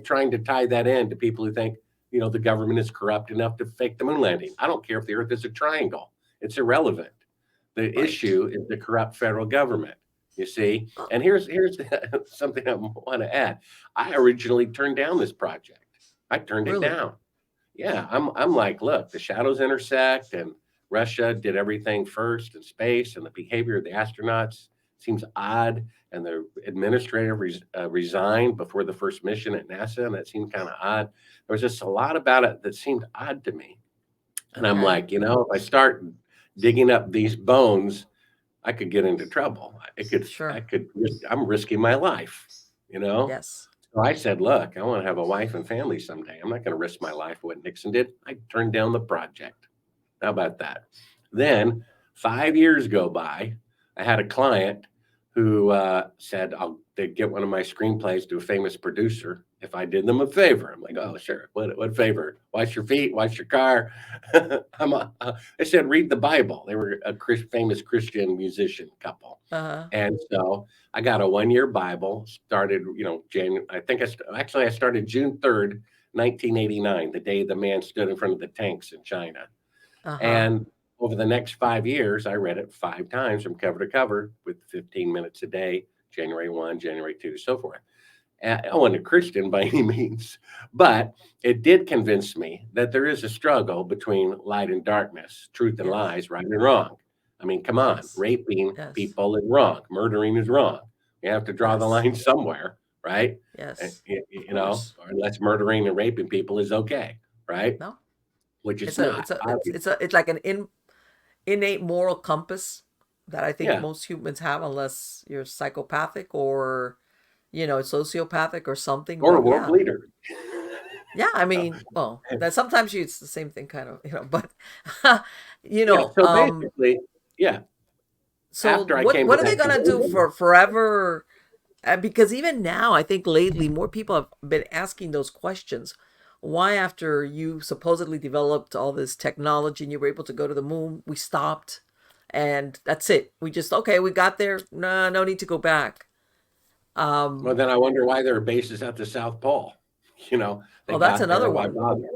trying to tie that in to people who think the government is corrupt enough to fake the moon landing. I don't care if the Earth is a triangle; it's irrelevant. The Right. issue is the corrupt federal government. You see, Oh, and here's something I want to add. I originally turned down this project. I turned it really? down. Yeah, I'm like, look, the shadows intersect, and Russia did everything first in space, and the behavior of the astronauts seems odd, and the administrator resigned before the first mission at NASA, and that seemed kind of odd. There was just a lot about it that seemed odd to me, and I'm Okay. like, if I start digging up these bones, I could get into trouble. Sure. I'm risking my life, you know. Yes. So I said, look, I want to have a wife and family someday. I'm not going to risk my life what Nixon did. I turned down the project. How about that? Then 5 years go by. I had a client who said they'd get one of my screenplays to a famous producer if I did them a favor. I'm like, oh, sure. What favor? Wash your feet, wash your car. They said, read the Bible. They were a famous Christian musician couple. Uh-huh. And so I got a 1 year Bible, started, January. I started June 3rd, 1989, the day the man stood in front of the tanks in China. Uh-huh. And over the next 5 years, I read it 5 times from cover to cover with 15 minutes a day, January 1, January 2, so forth. I wasn't a Christian by any means, but it did convince me that there is a struggle between light and darkness, truth and Yes. lies, right and wrong. I mean, come on, Yes. raping Yes. people is wrong. Murdering is wrong. You have to draw the Yes. line somewhere, right? Yes. Of You know, course. unless murdering and raping people is okay, right? No. Which it's It's a not. it's a it's like an innate moral compass that I think Yeah, most humans have, unless you're psychopathic or sociopathic or something. or a But world yeah, leader. yeah. I mean, well, that sometimes it's the same thing, kind of, but you Yeah, know, so um, basically, yeah, so after I what came to what are they that gonna do conclusion, for forever? Because even now, I think lately more people have been asking those questions. Why, after you supposedly developed all this technology and you were able to go to the moon, we stopped, and that's it. We just, okay, we got there. No, no need to go back. well, Um, then I wonder why there are bases at the South Pole. You know, they oh, that's got there, another why one. bother?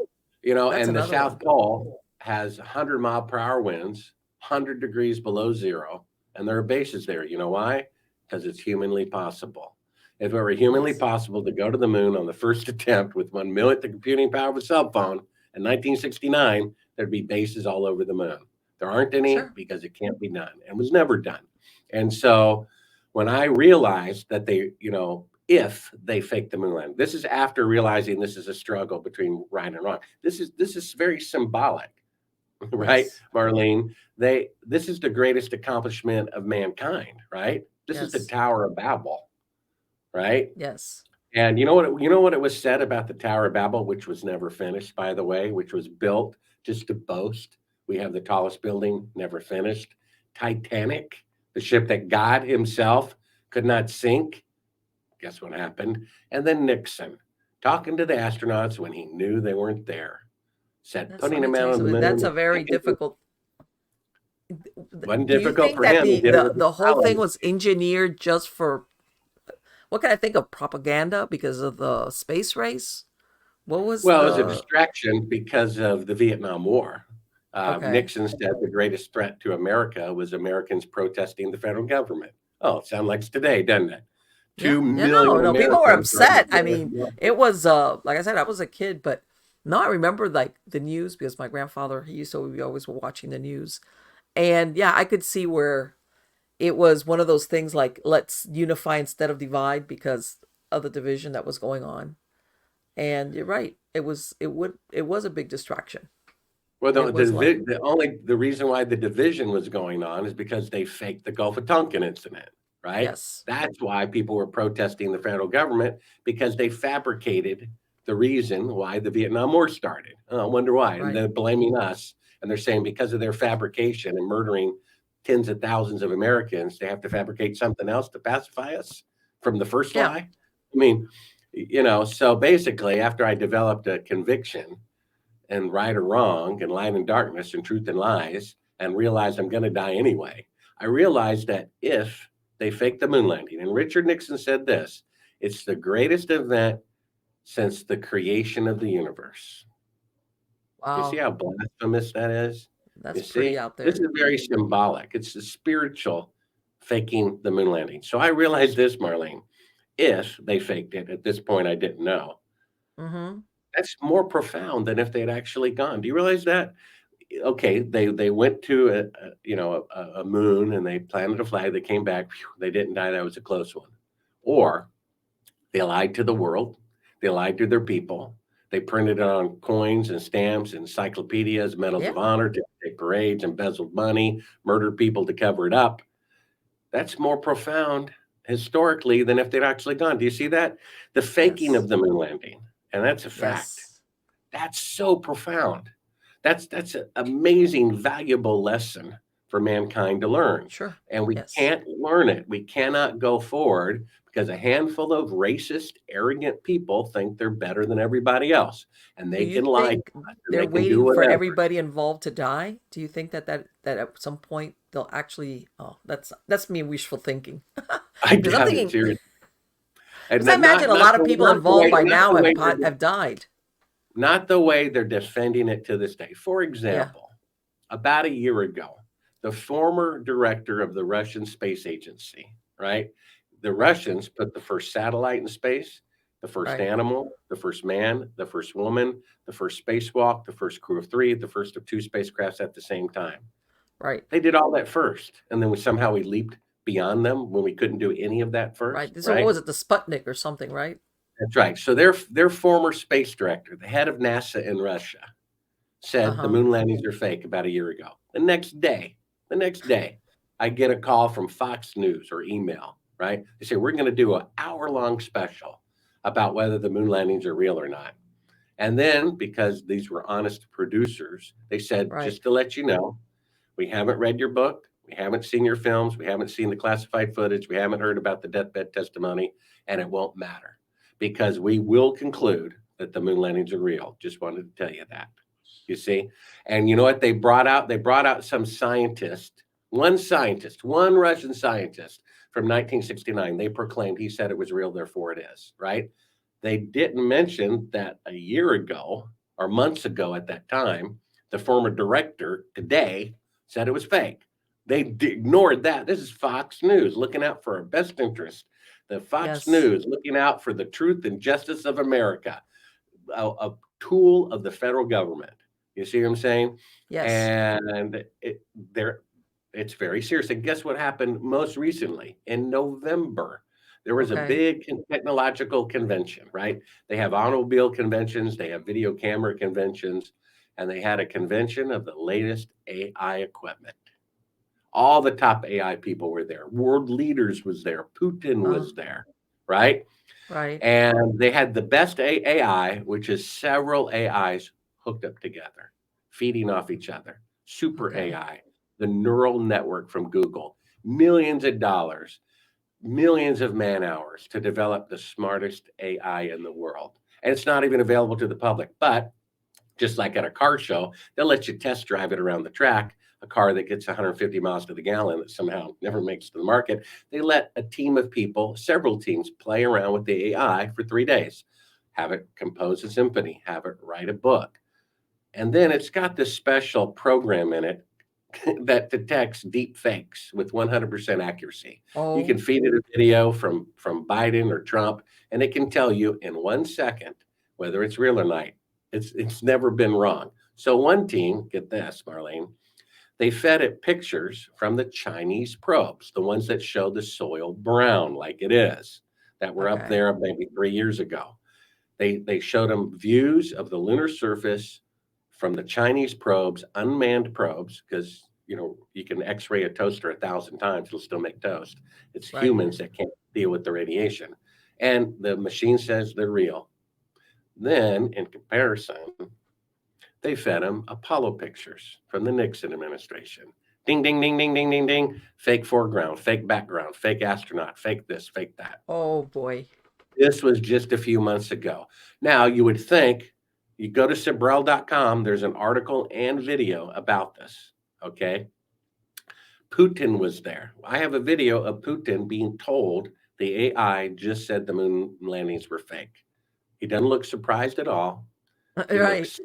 You know, That's and the another South one. Pole has 100-mile-per-hour winds, 100 degrees below zero, and there are bases there. You know why? Because it's humanly possible. If it were humanly Yes, possible to go to the moon on the first attempt with 1 million the computing power of a cell phone in 1969, there'd be bases all over the moon. There aren't any sure. because it can't be done and was never done. And so when I realized that they, if they fake the moon landing, this is after realizing this is a struggle between right and wrong. This is very symbolic, right, Yes, Marlene? This is the greatest accomplishment of mankind, right? This is the yes, Tower of Babel, right? yes. And you know what it was said about the Tower of Babel, which was never finished, by the way, which was built just to boast. We have the tallest building, never finished. Titanic, the ship that God Himself could not sink. Guess what happened? And then Nixon, talking to the astronauts when he knew they weren't there, said Let putting me them tell out you on the something. That's a moon very difficult. wasn't Do you difficult think for that him. He the did it the with his the whole thing talent. was engineered just for, what can I think of, propaganda because of the space race? What was Well, it was a the distraction because of the Vietnam War. Okay? Nixon said the greatest threat to America was Americans protesting the federal government. Oh, it sounds like it's today, doesn't it? Yeah, Two yeah, no, million no. People were Americans are upset. I mean, it was like I said, I was a kid, but no, I remember like the news because my grandfather, he used to, we always were watching the news. And yeah, I could see where it was one of those things like, let's unify instead of divide because of the division that was going on. And you're right. It was a big distraction. well, It was like, the reason why the division was going on is because they faked the Gulf of Tonkin incident, right? yes. That's why people were protesting the federal government because they fabricated the reason why the Vietnam War started. Oh, I wonder why, and Right. they're blaming us, and they're saying because of their fabrication and murdering tens of thousands of Americans, they have to fabricate something else to pacify us from the first Yeah. lie. I mean, so basically, after I developed a conviction and right or wrong and light and darkness and truth and lies and realized I'm going to die anyway. I realized that if they fake the moon landing, and Richard Nixon said this, it's the greatest event since the creation of the universe. You see Wow. how blasphemous that is? That's You pretty see, out this there. is very symbolic. It's the spiritual faking the moon landing. So I realized this, Marlene, if they faked it, at this point I didn't know. Mm-hmm. That's more profound than if they had actually gone. Do you realize that? Okay, they went to a moon and they planted a flag. They came back. Phew, they didn't die. That was a close one. Or they lied to the world. They lied to their people. They printed it on coins and stamps, encyclopedias, medals Yeah. of honor, to take parades, embezzled money, murdered people to cover it up. That's more profound historically than if they'd actually gone. Do you see that? The faking Yes. of the moon landing, and that's a fact. Yes. That's so profound. That's an amazing, valuable lesson for mankind to learn. Sure. And we Yes. can't learn it. We cannot go forward because a handful of racist, arrogant people think they're better than everybody else. And Do they you can lie to think us and they're they can do waiting for whatever. everybody involved to die? Do you think that at some point they'll actually? Oh, that's me wishful thinking. I Because I'm doubt it thinking, seriously. And because I imagine a lot of people not the involved way by not now the way have died. not the way they're defending it to this day. For Yeah. example, about a year ago, the former director of the Russian space agency, right? The Right. Russians put the first satellite in space, the first Right. animal, the first man, the first woman, the first spacewalk, the first crew of three, the first of two spacecrafts at the same time. Right. They did all that first, and then we leaped beyond them when we couldn't do any of that Right. first, So what right? was it? The Sputnik or something, right? That's right. So their former space director, the head of NASA in Russia, said the Uh-huh. moon landings are fake about a year ago. The next day, I get a call from Fox News or email, right? They say, we're going to do an hour-long special about whether the moon landings are real or not. And then, because these were honest producers, they said, Right. just to let you know, we haven't read your book. We haven't seen your films. We haven't seen the classified footage. We haven't heard about the deathbed testimony, and it won't matter because we will conclude that the moon landings are real. Just wanted to tell you that. You see? And you know what they brought out? They brought out some scientist, one Russian scientist from 1969. They proclaimed he said it was real, therefore it is, right? They didn't mention that a year ago or months ago at that time, the former director today said it was fake. They ignored that. This is Fox News looking out for our best interest. The Fox Yes. News looking out for the truth and justice of America, a tool of the federal government. You see what I'm saying? Yes. And it's very serious. And guess what happened most recently in November? There was a Okay. big technological convention, right? They have automobile conventions, they have video camera conventions, and they had a convention of the latest AI equipment. All the top AI people were there. World leaders was there. Putin Uh, was there, right? right. And they had the best AI, which is several AIs hooked up together, feeding off each other. Super Okay. AI, the neural network from Google, millions of dollars, millions of man hours to develop the smartest AI in the world. And it's not even available to the public. But just like at a car show, they'll let you test drive it around the track. A car that gets 150 miles to the gallon that somehow never makes it to the market. They let a team of people, several teams, play around with the AI for 3 days, have it compose a symphony, have it write a book. And then it's got this special program in it that detects deep fakes with 100% accuracy. You can Oh, feed it a video from Biden or Trump, and it can tell you in 1 second whether it's real or not. It's never been wrong. So one team, get this, Marlene, they fed it pictures from the Chinese probes, the ones that show the soil brown like it is, that were up okay. there maybe 3 years ago. They showed them views of the lunar surface from the Chinese probes, unmanned probes, because you can X-ray a toaster 1,000 times, it'll still make toast. It's Right. humans that can't deal with the radiation, and the machine says they're real. Then, in comparison, they fed them Apollo pictures from the Nixon administration. Ding, ding, ding, ding, ding, ding, ding. Fake foreground, fake background, fake astronaut, fake this, fake that. Oh boy. This was just a few months ago. Now, you would think you go to Sibrel.com, there's an article and video about this. Okay. Putin was there. I have a video of Putin being told the AI just said the moon landings were fake. He doesn't look surprised at all. He Right. looks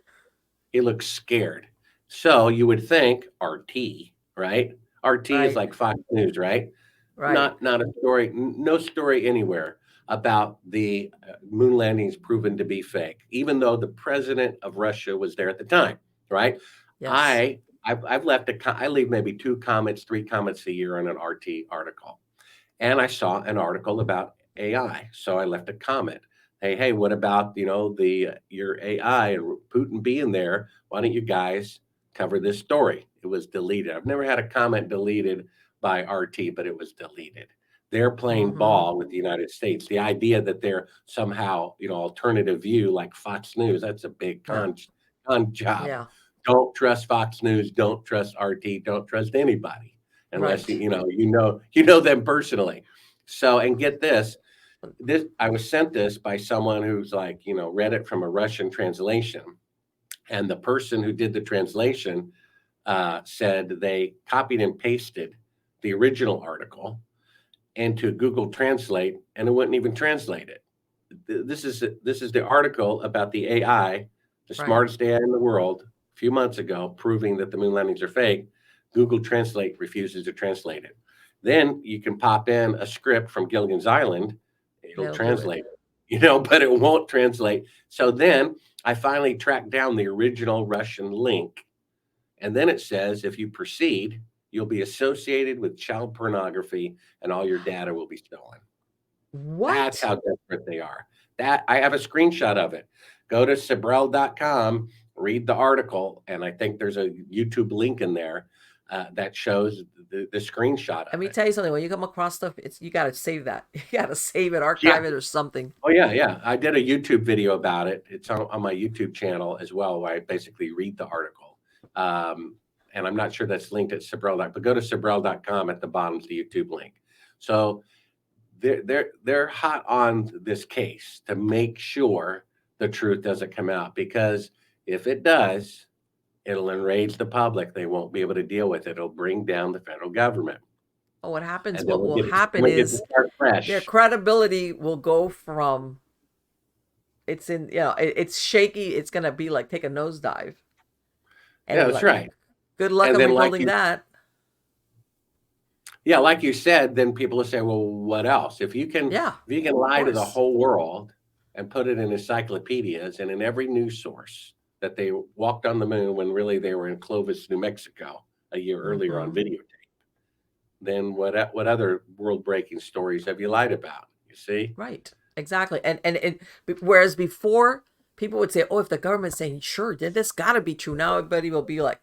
he looks scared. So you would think RT, right? RT is Right. like Fox News, right? Right. Not a story, no story anywhere about the moon landings proven to be fake, even though the president of Russia was there at the time, right? Yes. I've left I leave maybe 2 comments, 3 comments a year on an RT article, and I saw an article about AI, so I left a comment. Hey, what about the your AI and Putin being there? Why don't you guys cover this story? It was deleted. I've never had a comment deleted by RT, but it was deleted. They're playing Mm-hmm. ball with the United States. The idea that they're somehow alternative view like Fox News, that's a big Yeah. con job. Yeah. Don't trust Fox News. Don't trust RT. Don't trust anybody unless Right. you know them personally. So, and get this I was sent this by someone who's like, read it from a Russian translation, and the person who did the translation said they copied and pasted the original article into Google Translate, and it wouldn't even translate it. This is the article about the AI, the Right. smartest AI in the world, a few months ago, proving that the moon landings are fake. Google Translate refuses to translate it. Then you can pop in a script from Gilligan's Island, it'll They'll do it. translate it, but it won't translate. So then I finally tracked down the original Russian link And then it says, if you proceed, you'll be associated with child pornography and all your data will be stolen. That's What? how desperate they are. That I have a screenshot of it. Go to Sibrel.com, read the article, and I think there's a YouTube link in there that shows the screenshot Let of me it. tell you something. When you come across stuff, you got to save that. You got to save it, Yeah. archive it, or something. Oh, yeah, yeah. I did a YouTube video about it. It's on my YouTube channel as well, where I basically read the article. And I'm not sure that's linked at Sibrel, but go to Sibrel.com. At the bottom is the YouTube link. So they're hot on this case to make sure the truth doesn't come out, because if it does, it'll enrage the public. They won't be able to deal with it. It'll bring down the federal government. Oh, what happens? And then What will happen we'll get to is start their fresh. credibility will go from it's shaky. It's gonna be like take a nosedive, Yeah, and that's like right. good luck And on then rebuilding that. like you said, then people will say, well, what else? If you can Yeah, lie to the course. whole world and put it in encyclopedias and in every news source that they walked on the moon when really they were in Clovis, New Mexico a year earlier on Mm-hmm. videotape, then what other world breaking stories have you lied about? You see? Right. Exactly. And whereas before people would say, "Oh, if the government's saying sure, then this got to be true." Now everybody will be like,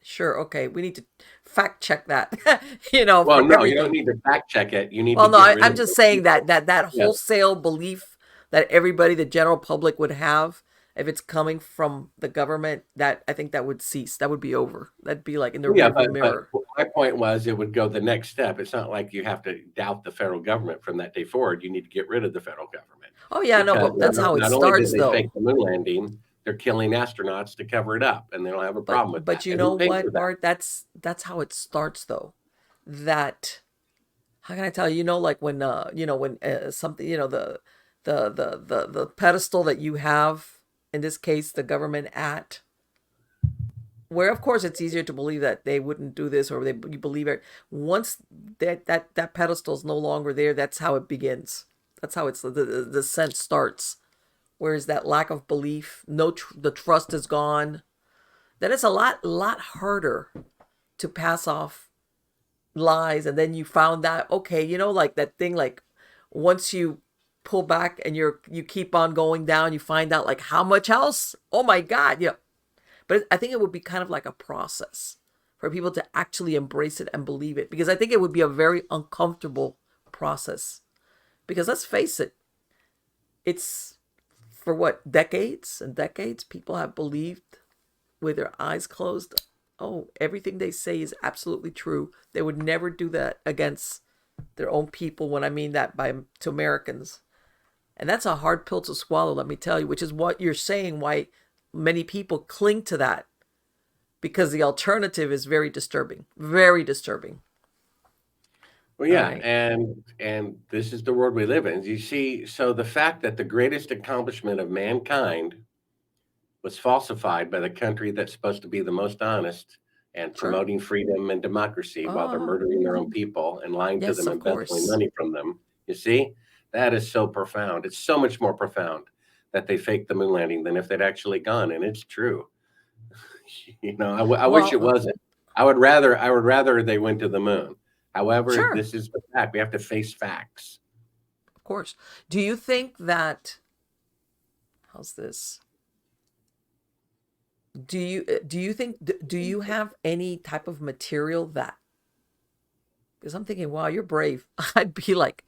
sure, okay, we need to fact check that." Well, For no, you don't everything. need to fact check it. You need to Well, no, get rid I'm of just those saying people. that Yeah. wholesale belief that everybody, the general public, would have if it's coming from the government, that I think that would cease. That would be over. That'd be like in the Yeah, rearview but mirror. my point was it would go the next step. It's not like you have to doubt the federal government from that day forward. You need to get rid of the federal government, Oh yeah, no, because but that's how it not only did starts, they fake though. the moon landing, they're killing astronauts to cover it up, and they don't have a problem with that. But you And know who paid for what, that? Bart? That's how it starts, though. That how can I tell you? Like when when something the pedestal that you have, in this case the government, at where of course it's easier to believe that they wouldn't do this, or you believe it. Once that pedestal is no longer there, that's how it begins. That's how the sense starts. Whereas that lack of belief, the trust is gone. Then it's a lot harder to pass off lies. And then you found that, okay, like that thing, like once you pull back and you keep on going down, you find out like how much else. Oh my God, But I think it would be kind of like a process for people to actually embrace it and believe it, because I think it would be a very uncomfortable process. Because let's face it, it's for what, decades and decades, people have believed with their eyes closed, oh, everything they say is absolutely true. They would never do that against their own people, when I mean that to Americans. And that's a hard pill to swallow, let me tell you, which is what you're saying, why many people cling to that, because the alternative is very disturbing. Very disturbing. Well, All yeah, right. and this is the world we live in. You see, so the fact that the greatest accomplishment of mankind was falsified by the country that's supposed to be the most honest and Sure. promoting freedom and democracy, while they're Oh, murdering their own people and lying to yes, them, of embezzling course. money from them. You see, that is so profound. It's so much more profound that they faked the moon landing than if they'd actually gone. And it's true. I wish it Well, wasn't. I would rather they went to the moon. However, sure, this is the fact. We have to face facts. of course. Do you think that, how's this? Do you have any type of material that, because I'm thinking, wow, you're brave. I'd be like,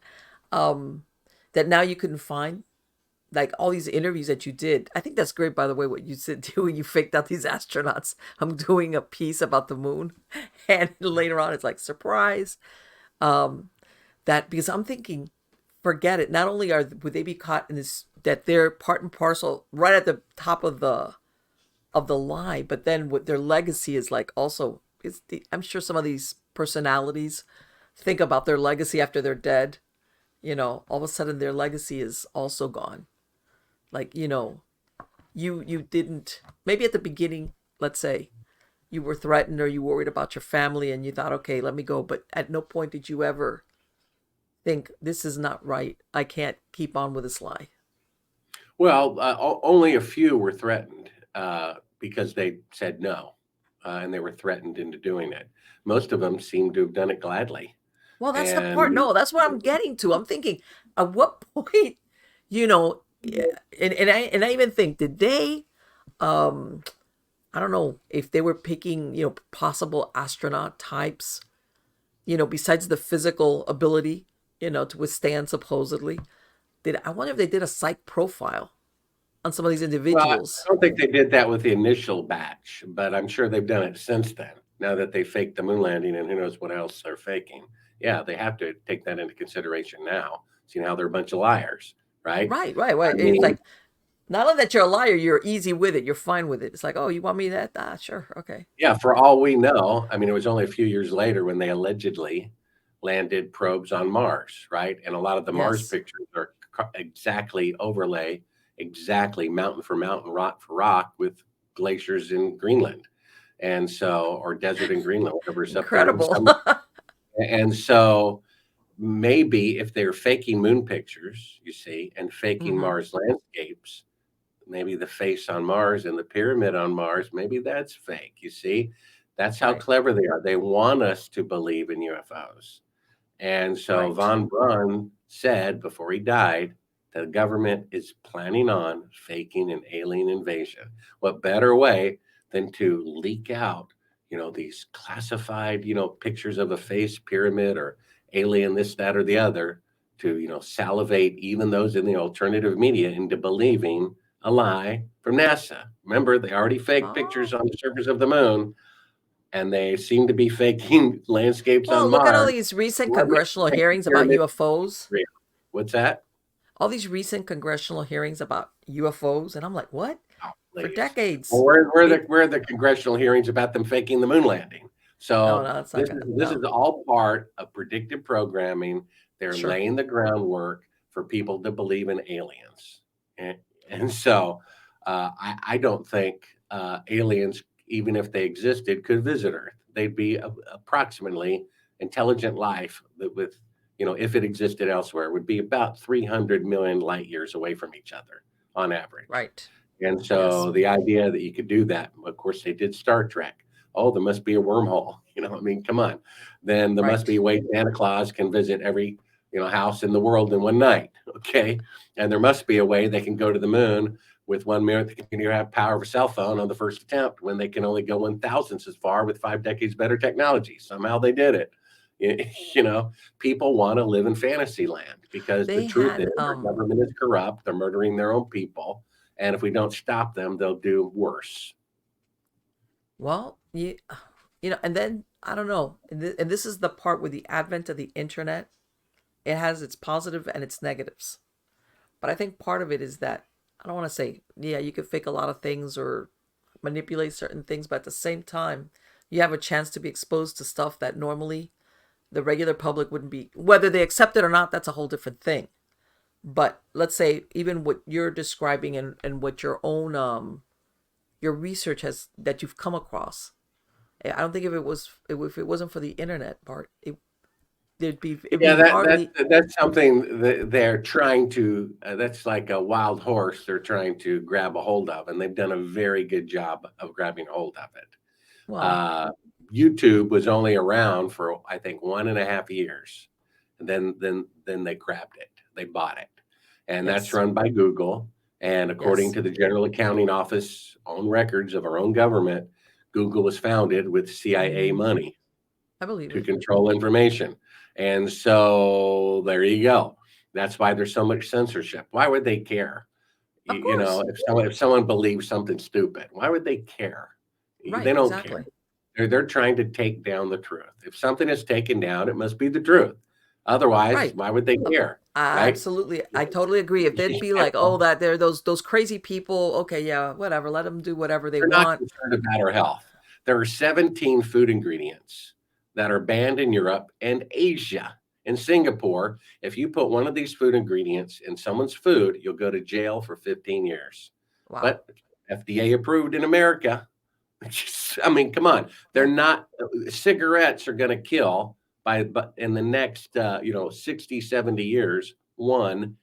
that now you couldn't find, like all these interviews that you did. I think that's great, by the way, what you said too. You faked out these astronauts. I'm doing a piece about the moon, and later on, it's like surprise. That, because I'm thinking, forget it. Not only would they be caught in this, that they're part and parcel right at the top of the lie, but then what their legacy is like also. I'm sure some of these personalities think about their legacy after they're dead. All of a sudden their legacy is also gone. Like, you didn't, maybe at the beginning, let's say, you were threatened or you worried about your family and you thought, okay, let me go. But at no point did you ever think, this is not right, I can't keep on with this lie. Well, only a few were threatened. because they said no, and they were threatened into doing it. Most of them seem to have done it gladly. Well, that's the part. And No, that's what I'm getting to. I'm thinking, at what point, you know, and I even think, did they, um, I don't know if they were picking, possible astronaut types, besides the physical ability, to withstand supposedly. I wonder if they did a psych profile on some of these well, I individuals. don't think they did that with the initial batch, but I'm sure they've done it since then. Now that they faked the moon landing and who knows what else they're faking. Yeah, they have to take that into consideration now. See how they're a bunch of liars, right? Right, right, I right. It's mean, like, not only that you're a liar, you're easy with it. You're fine with it. It's like, oh, you want me that? Ah, sure, okay. yeah, for all we know, I mean, it was only a few years later when they allegedly landed probes on Mars, right? And a lot of the Mars Yes, pictures are exactly overlay, exactly mountain for mountain, rock for rock with glaciers in Greenland. And so, or desert in Greenland, whatever's up there in incredible. summer. And so, maybe if they're faking moon pictures, you see, and faking Hmm. Mars landscapes, maybe the face on Mars and the pyramid on Mars, maybe that's fake. You see, that's how Right, clever they are. They want us to believe in UFOs. And so right. von Braun said before he died, the government is planning on faking an alien invasion. What better way than to leak out, these classified, pictures of a face pyramid or alien, this, that, or the other, to, salivate even those in the alternative media into believing a lie from NASA. Remember, they already faked pictures Oh, on the surface of the moon, and they seem to be faking landscapes on well, look at all Mars. these recent What makes congressional you think the hearings about pyramid UFOs. real? What's that? All these recent congressional hearings about UFOs, and I'm like, what? Oh, For please. Well, decades. where It, where are the congressional hearings about them faking the moon landing? no, So no, it's not this gonna. is this No, is all part of predictive programming. They're sure. laying the groundwork for people to believe in aliens, and, and so I don't think aliens, even if they existed, could visit Earth. They'd be approximately intelligent life that with if it existed elsewhere, would be about 300 million light years away from each other on average. Right. And Yes. so the idea that you could do that, of course, they did Star Trek. Oh, there must be a wormhole. I mean, come on. Then there must Right. be a way Santa Claus can visit every house in the world in one night. Okay, and there must be a way they can go to the moon with 1 minute. They can have power of a cell phone on the first attempt when they can only go 1,000th as far with 5 decades better technology. Somehow they did it. You know, people want to live in fantasy land because the They truth is had our government is corrupt. They're murdering their own people, and if we don't stop them, they'll do worse. well, and then I don't know. And this is the part with the advent of the internet. It has its positive and its negatives. But I think part of it is that I don't want to say, yeah, you could fake a lot of things or manipulate certain things, but at the same time, you have a chance to be exposed to stuff that normally the regular public wouldn't be. Whether they accept it or not, that's a whole different thing. But let's say even what you're describing and what your own your research has that you've come across. I don't think if it wasn't for the internet, Bart, it'd Yeah, be that hardly. that's something that they're trying to. That's like a wild horse. They're trying to grab a hold of, and they've done a very good job of grabbing hold of it. Well, Uh, YouTube was only around for I think 1.5 years, and then they grabbed it. They bought it, and that's yes, run by Google. And according yes, to the General Accounting Office own records of our own government, Google was founded with CIA mm, money I believe to it. control information. And so there you go. That's why there's so much censorship. Why would they care? Of course, If someone believes something stupid, why would they care? They right, don't care. exactly, They're trying to take down the truth. If something is taken down, it must be the truth. Otherwise, right. why would they Uh, care? Right? Absolutely, I totally agree. If they'd be like, oh, that they're those crazy people, okay, yeah, whatever, let them do whatever they They're not want. concerned about our health. There are 17 food ingredients that are banned in Europe and Asia. In Singapore, if you put one of these food ingredients in someone's food, you'll go to jail for 15 years. Wow. But FDA approved in America. I mean, come on. They're Yeah, not cigarettes are going to kill but in the next 60, 70 years 1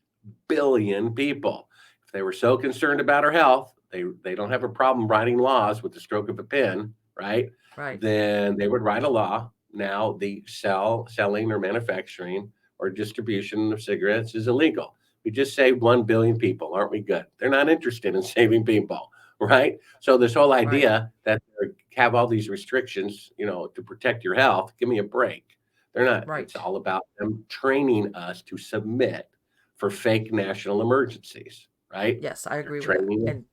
billion people. If they were so concerned about our health, they don't have a problem writing laws with the stroke of a pen, right? Right. Then they would write a law. Now the selling or manufacturing or distribution of cigarettes is illegal. We just saved 1 billion people. Aren't we good? They're not interested in saving people, right? So this whole Right. idea that they have all these restrictions, to protect your health, give me a break. They're not. It's Right. all about them training us to submit for fake national emergencies, right? Yes, I They're agree with that. And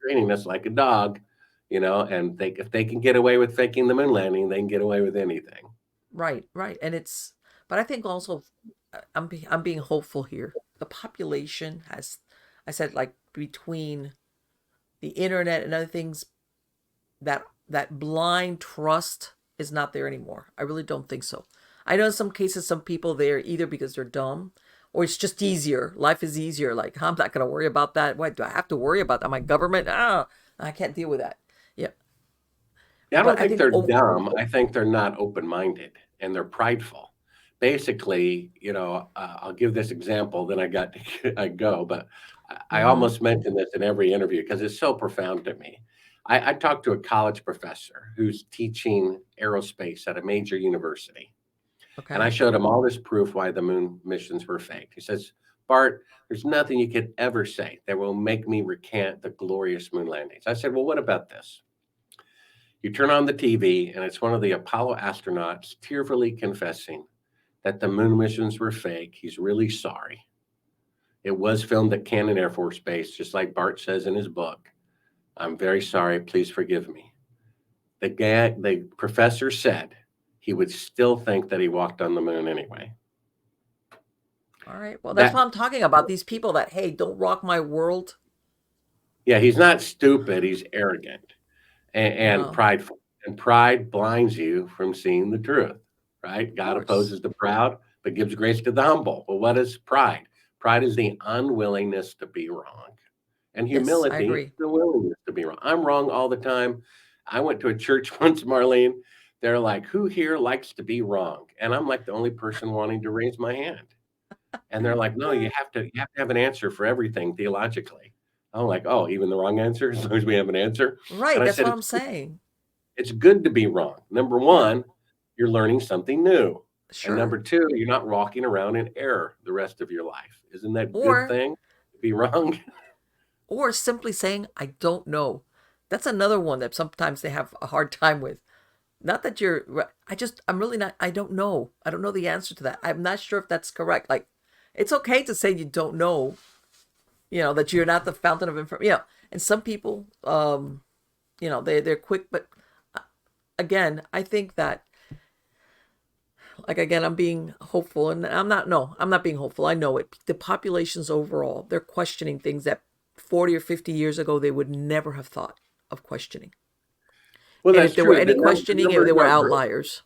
training us like a dog, and if they can get away with faking the moon landing, they can get away with anything. right, right. And it's, but I think also, I'm being hopeful here. The population has, I said, like between the internet and other things, that blind trust is not there anymore. I really don't think so. I know in some cases some people there either because they're dumb or it's just easier. Life is easier. Like I'm not gonna worry about that. Why do I have to worry about that? My government? Ah, I can't deal with that. Yeah, Yeah, I but don't I think think they're dumb. I think they're not open-minded and they're prideful. Basically, I'll give this example, then I got to I go, but I mm-hmm. almost mention this in every interview because it's so profound to me. I talked to a college professor who's teaching aerospace at a major university, and I Okay. showed him all this proof why the moon missions were fake. He says, Bart, there's nothing you could ever say that will make me recant the glorious moon landings. I said, well, what about this? You turn on the TV, and it's one of the Apollo astronauts tearfully confessing that the moon missions were fake. He's really sorry. It was filmed at Cannon Air Force Base, just like Bart says in his book. I'm very sorry. Please forgive me. The professor said he would still think that he walked on the moon anyway. All right. Well, that's That, what I'm talking about. These people that, hey, don't rock my world. yeah, he's not stupid. He's arrogant and No, prideful. And pride blinds you from seeing the truth, right? of God course. opposes the proud, but gives grace to the humble. Well, what is pride? Pride is the unwillingness to be wrong. And Yes, I humility is agree. the willingness to be wrong. I'm wrong all the time. I went to a church once, Marlene. They're like, who here likes to be wrong? And I'm like the only person wanting to raise my hand. And they're like, no, you have to have an answer for everything theologically. I'm like, oh, even the wrong answer, as long as we have an answer. Right. And I That's said, what I'm saying. it's good to be wrong. Number Yeah. one, you're learning something new. And Sure. number two, you're not walking around in error the rest of your life. Isn't that a good Or thing to be wrong? or simply saying I don't know. That's another one that sometimes they have a hard time with. Not that I'm really not, I don't know. I don't know the answer to that. I'm not sure if that's correct. Like, it's okay to say you don't know, that you're not the fountain of information. And some people, they're quick, but again, I think that, like, again, I'm being hopeful, and I'm not being hopeful. I know it. The populations overall, they're questioning things that 40 or 50 years ago they would never have thought of questioning. Well, And that's if there were true. any The questioning, numbers they were are outliers.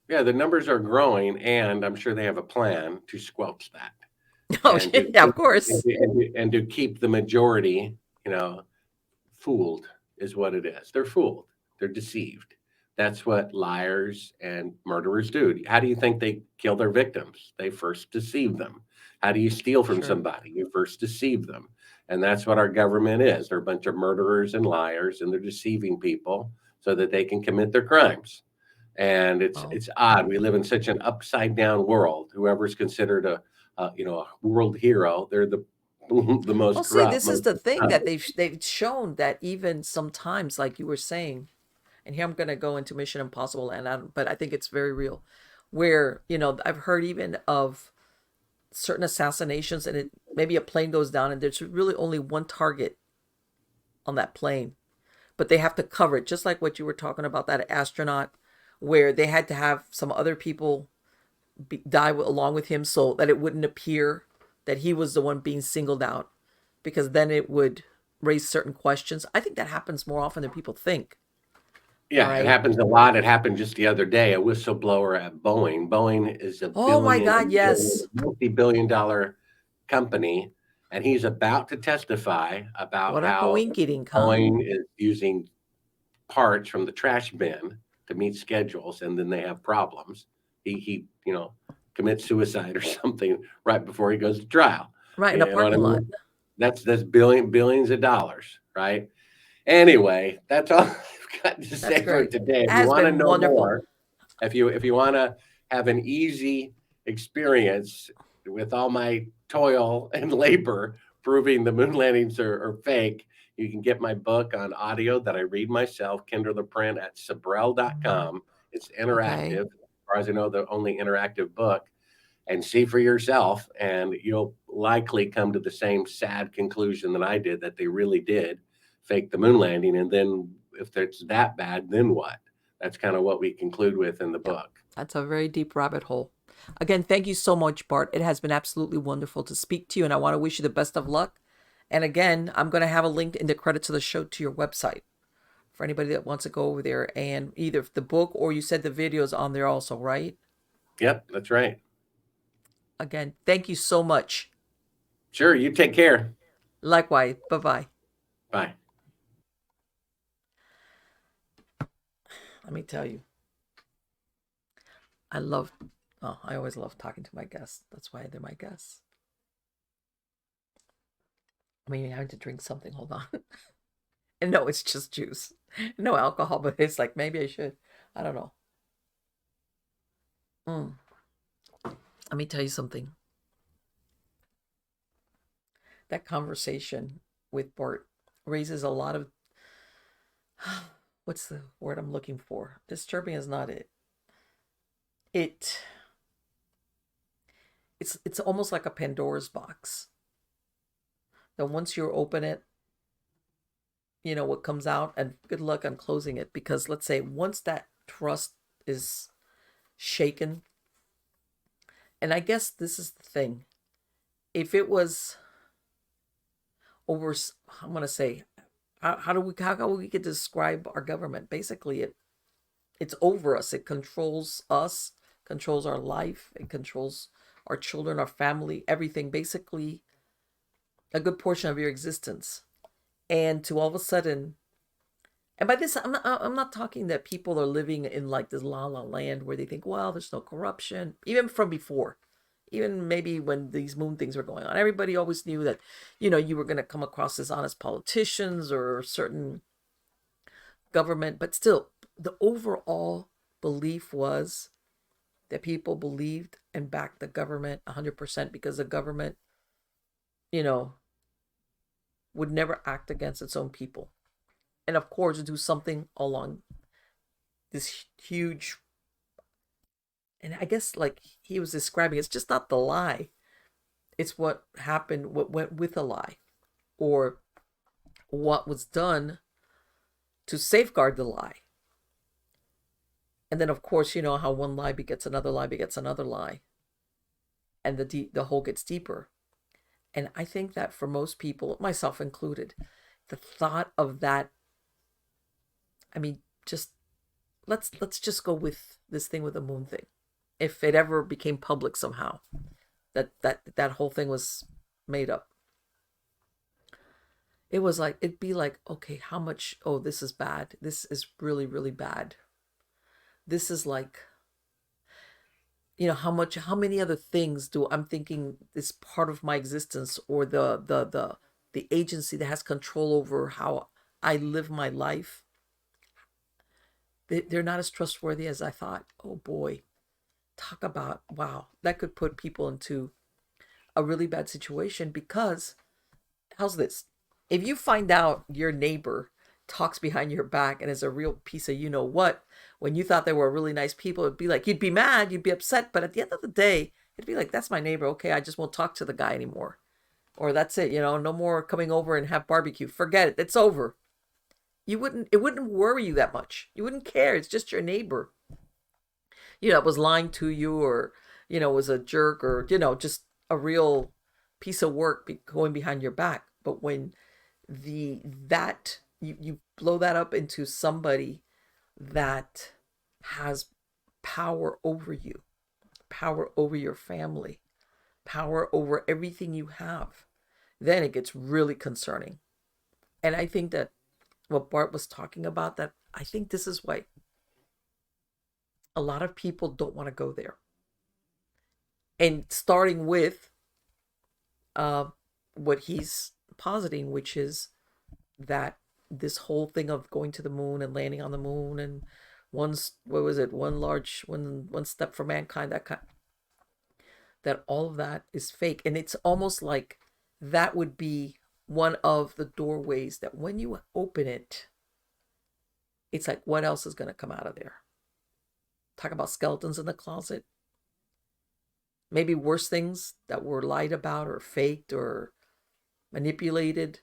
yeah, the numbers are growing, and I'm sure they have a plan to squelch that Oh, and yeah, of course. to keep the majority, you know, fooled is what it is. They're fooled. They're deceived. That's what liars and murderers do. How do you think they kill their victims? They first deceive them. How do you steal from Sure. somebody? You first deceive them. And that's what our government is. They're a bunch of murderers and liars, and they're deceiving people so that they can commit their crimes. And it's Well, it's odd. We live in such an upside down world. Whoever's considered a world hero, they're the the most well, see, corrupt, this is most the thing that destructive. they've shown that even sometimes, like you were saying, and here I'm going to go into Mission Impossible, but I think it's very real, where I've heard even of certain assassinations, and maybe a plane goes down, and there's really only one target on that plane, but they have to cover it, just like what you were talking about, that astronaut, where they had to have some other people die along with him so that it wouldn't appear that he was the one being singled out, because then it would raise certain questions. I think that happens more often than people think. All Yeah, it right. happens a lot. It happened just the other day. A whistleblower at Boeing. Boeing is a Oh my God, yes. multi-billion dollar company, and he's about to testify about What a how coinkydink, huh? Boeing is using parts from the trash bin to meet schedules, and then they have problems. He commits suicide or something right before he goes to trial. Right, in a You know what I parking lot. mean? That's billions of dollars, right? Anyway, that's all I've got to That's say for great. today. It If you has want to been know wonderful. more, if you want to have an easy experience with all my toil and labor proving the moon landings are fake, you can get my book on audio that I read myself, Kindle the print at Sibrel.com. It's Okay. interactive, as far as I know, the only interactive book, and see for yourself, and you'll likely come to the same sad conclusion that I did, that they really did fake the moon landing. And then if it's that bad, then what? That's kind of what we conclude with in the Yep. book. That's a very deep rabbit hole. Again, thank you so much, Bart. It has been absolutely wonderful to speak to you, and I want to wish you the best of luck. And again, I'm going to have a link in the credits of the show to your website for anybody that wants to go over there, and either the book or you said the videos on there also, right? Yep, that's right. Again, thank you so much. Sure, you take care. Likewise. Bye-bye. Bye. Let me tell you, I always love talking to my guests. That's why they're my guests. I mean, I have to drink something. Hold on. And no, it's just juice. No alcohol, but it's like maybe I should. I don't know. Let me tell you something. That conversation with Bart raises a lot of what's the word I'm looking for? Disturbing is not it. It's almost like a Pandora's box. That once you open it, you know what comes out, and good luck on closing it, because let's say once that trust is shaken, and I guess this is the thing. If it was over, I'm gonna say, how we could describe our government? Basically, it's over us. It controls us, controls our life, it controls our children, our family, everything. Basically, a good portion of your existence. And to all of a sudden, and by this, I'm not talking that people are living in like this la la land where they think, well, there's no corruption, even from before. Even maybe when these moon things were going on, everybody always knew that, you were going to come across as honest politicians or certain government, but still, the overall belief was that people believed and backed the government 100% because the government, you know, would never act against its own people. And of course, do something along this huge, and I guess like he was describing, it's just not the lie. It's what happened, what went with a lie, or what was done to safeguard the lie. And then, of course, you know how one lie begets another lie begets another lie, and the hole gets deeper. And I think that for most people, myself included, the thought of that, I mean, just let's just go with this thing with the moon thing. If it ever became public somehow, that whole thing was made up. It was like, it'd be like, okay, how much? Oh, this is bad. This is really, really bad. This is like, how many other things do I'm thinking is part of my existence, or the agency that has control over how I live my life. They're not as trustworthy as I thought. Oh boy, talk about, wow, that could put people into a really bad situation. Because how's this? If you find out your neighbor talks behind your back and is a real piece of what, when you thought they were really nice people, it'd be like, you'd be mad, you'd be upset, but at the end of the day, it'd be like, that's my neighbor. Okay, I just won't talk to the guy anymore. Or that's it, no more coming over and have barbecue. Forget it. It's over. It wouldn't worry you that much. You wouldn't care. It's just your neighbor. Was lying to you, or, was a jerk, or, just a real piece of work going behind your back. But when you blow that up into somebody that has power over you, power over your family, power over everything you have, then it gets really concerning. And I think that what Bart was talking about, that I think this is why a lot of people don't want to go there. And starting with what he's positing, which is that this whole thing of going to the moon and landing on the moon and what was it, one step for mankind, that all of that is fake. And it's almost like that would be one of the doorways that when you open it, it's like, what else is going to come out of there? Talk about skeletons in the closet. Maybe worse things that were lied about or faked or manipulated.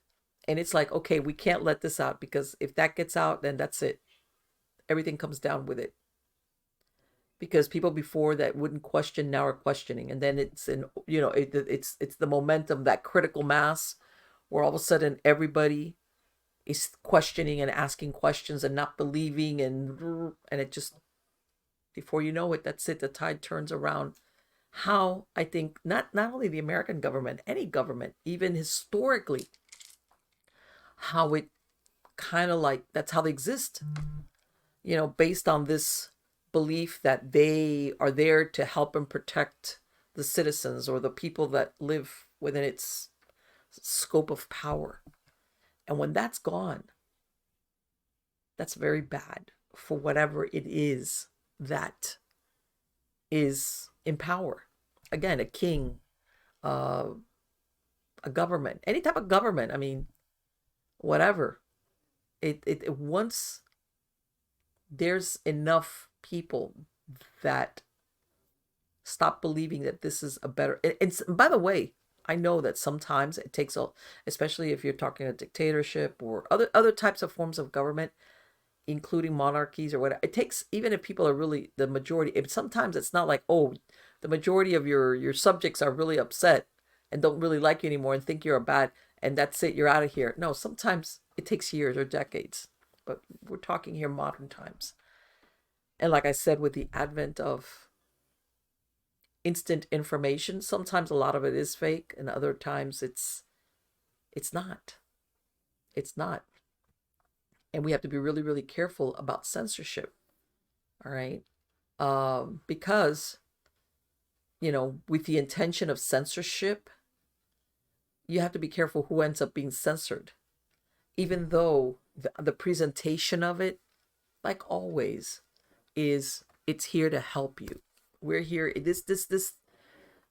And it's like, okay, we can't let this out, because if that gets out, then that's it. Everything comes down with it. Because people before that wouldn't question now are questioning. And then it's it's the momentum, that critical mass, where all of a sudden everybody is questioning and asking questions and not believing, and it just, before you know it, that's it. The tide turns around. How I think not only the American government, any government, even historically, how it kind of like, that's how they exist, based on this belief that they are there to help and protect the citizens or the people that live within its scope of power. And when that's gone, that's very bad for whatever it is that is in power. Again, a king, a government, any type of government. I mean, whatever. It once there's enough people that stop believing that this is a better. It's, by the way, I know that sometimes it takes especially if you're talking a dictatorship or other types of forms of government, including monarchies or whatever. It takes, even if people are really the majority, sometimes it's not like, oh, the majority of your subjects are really upset and don't really like you anymore and think you're a bad, and that's it, you're out of here. No, sometimes it takes years or decades, but we're talking here modern times. And like I said, with the advent of instant information, sometimes a lot of it is fake, and other times it's not. It's not. And we have to be really, really careful about censorship. All right. Because, with the intention of censorship, you have to be careful who ends up being censored. Even though the presentation of it, like always, it's here to help you. We're here. This,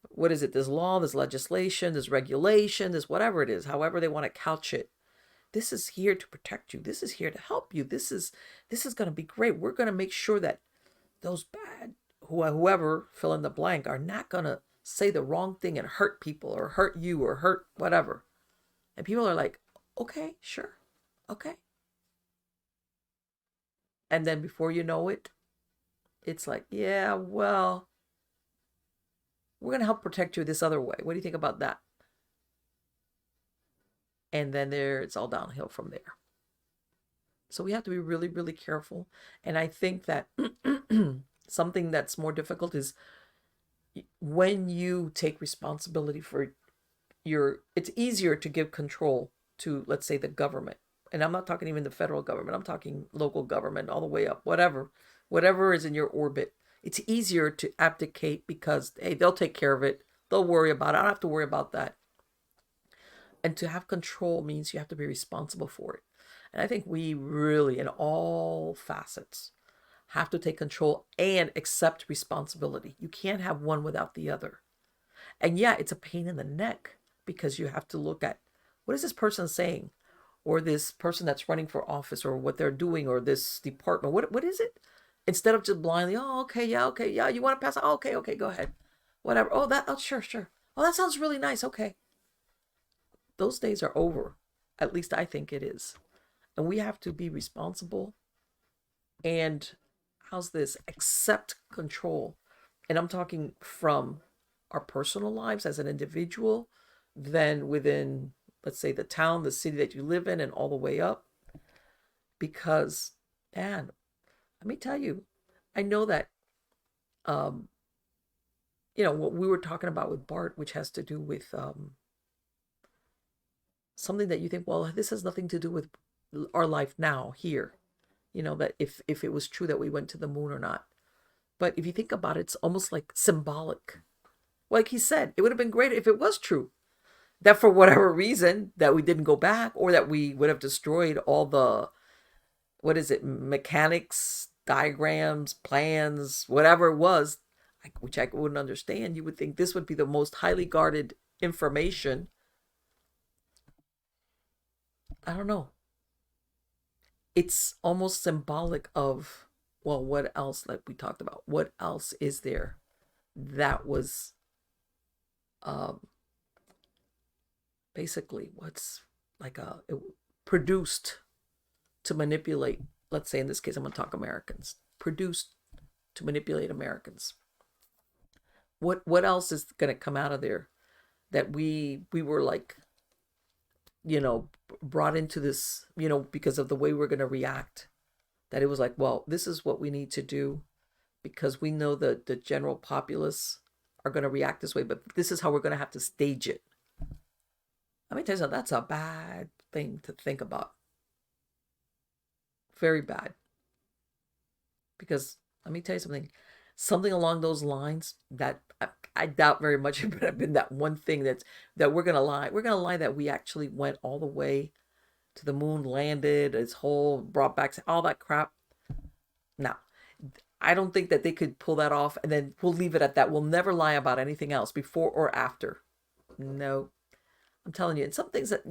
what is it? This law, this legislation, this regulation, this whatever it is, however they want to couch it. This is here to protect you. This is here to help you. This is going to be great. We're going to make sure that those bad, whoever, fill in the blank, are not going to say the wrong thing and hurt people or hurt you or hurt whatever. And people are like, okay, sure. Okay. And then before you know it, it's like, yeah, well, we're going to help protect you this other way. What do you think about that? And then it's all downhill from there. So we have to be really, really careful. And I think that something that's more difficult is when you take responsibility for it's easier to give control to, let's say, the government. And I'm not talking even the federal government. I'm talking local government all the way up, whatever is in your orbit. It's easier to abdicate because, hey, they'll take care of it. They'll worry about it. I don't have to worry about that. And to have control means you have to be responsible for it. And I think we really, in all facets, have to take control and accept responsibility. You can't have one without the other. And yeah, it's a pain in the neck because you have to look at, what is this person saying? Or this person that's running for office, or what they're doing, or this department. What is it? Instead of just blindly, oh, okay, yeah, you want to pass? Oh, okay, go ahead. Whatever. Oh, sure. Oh, that sounds really nice. Okay. Those days are over. At least I think it is. And we have to be responsible and, accept control. And I'm talking from our personal lives as an individual, then within, let's say, the town, the city that you live in, and all the way up. Because, man, let me tell you, I know that, what we were talking about with Bart, which has to do with something that you think, well, this has nothing to do with our life now, here. That if it was true that we went to the moon or not. But if you think about it, it's almost like symbolic. Like he said, it would have been great if it was true. that for whatever reason that we didn't go back, or that we would have destroyed all the, what is it, mechanics, diagrams, plans, whatever it was, which I wouldn't understand. You would think this would be the most highly guarded information. I don't know. It's almost symbolic of, well, what else, like we talked about, what else is there that was um, basically what's like produced to manipulate, let's say in this case, I'm going to talk Americans, produced to manipulate Americans. What else is going to come out of there that we were like, brought into this, because of the way we're going to react, that it was like, well, this is what we need to do because we know that the general populace are going to react this way, but this is how we're going to have to stage it. Let me tell you something, that's a bad thing to think about. Very bad. Because let me tell you something along those lines that I doubt very much it would have been that one thing that we're going to lie. We're going to lie that we actually went all the way to the moon, landed, its whole, brought back all that crap. Now, I don't think that they could pull that off, and then we'll leave it at that. We'll never lie about anything else before or after. No. I'm telling you, and some things that,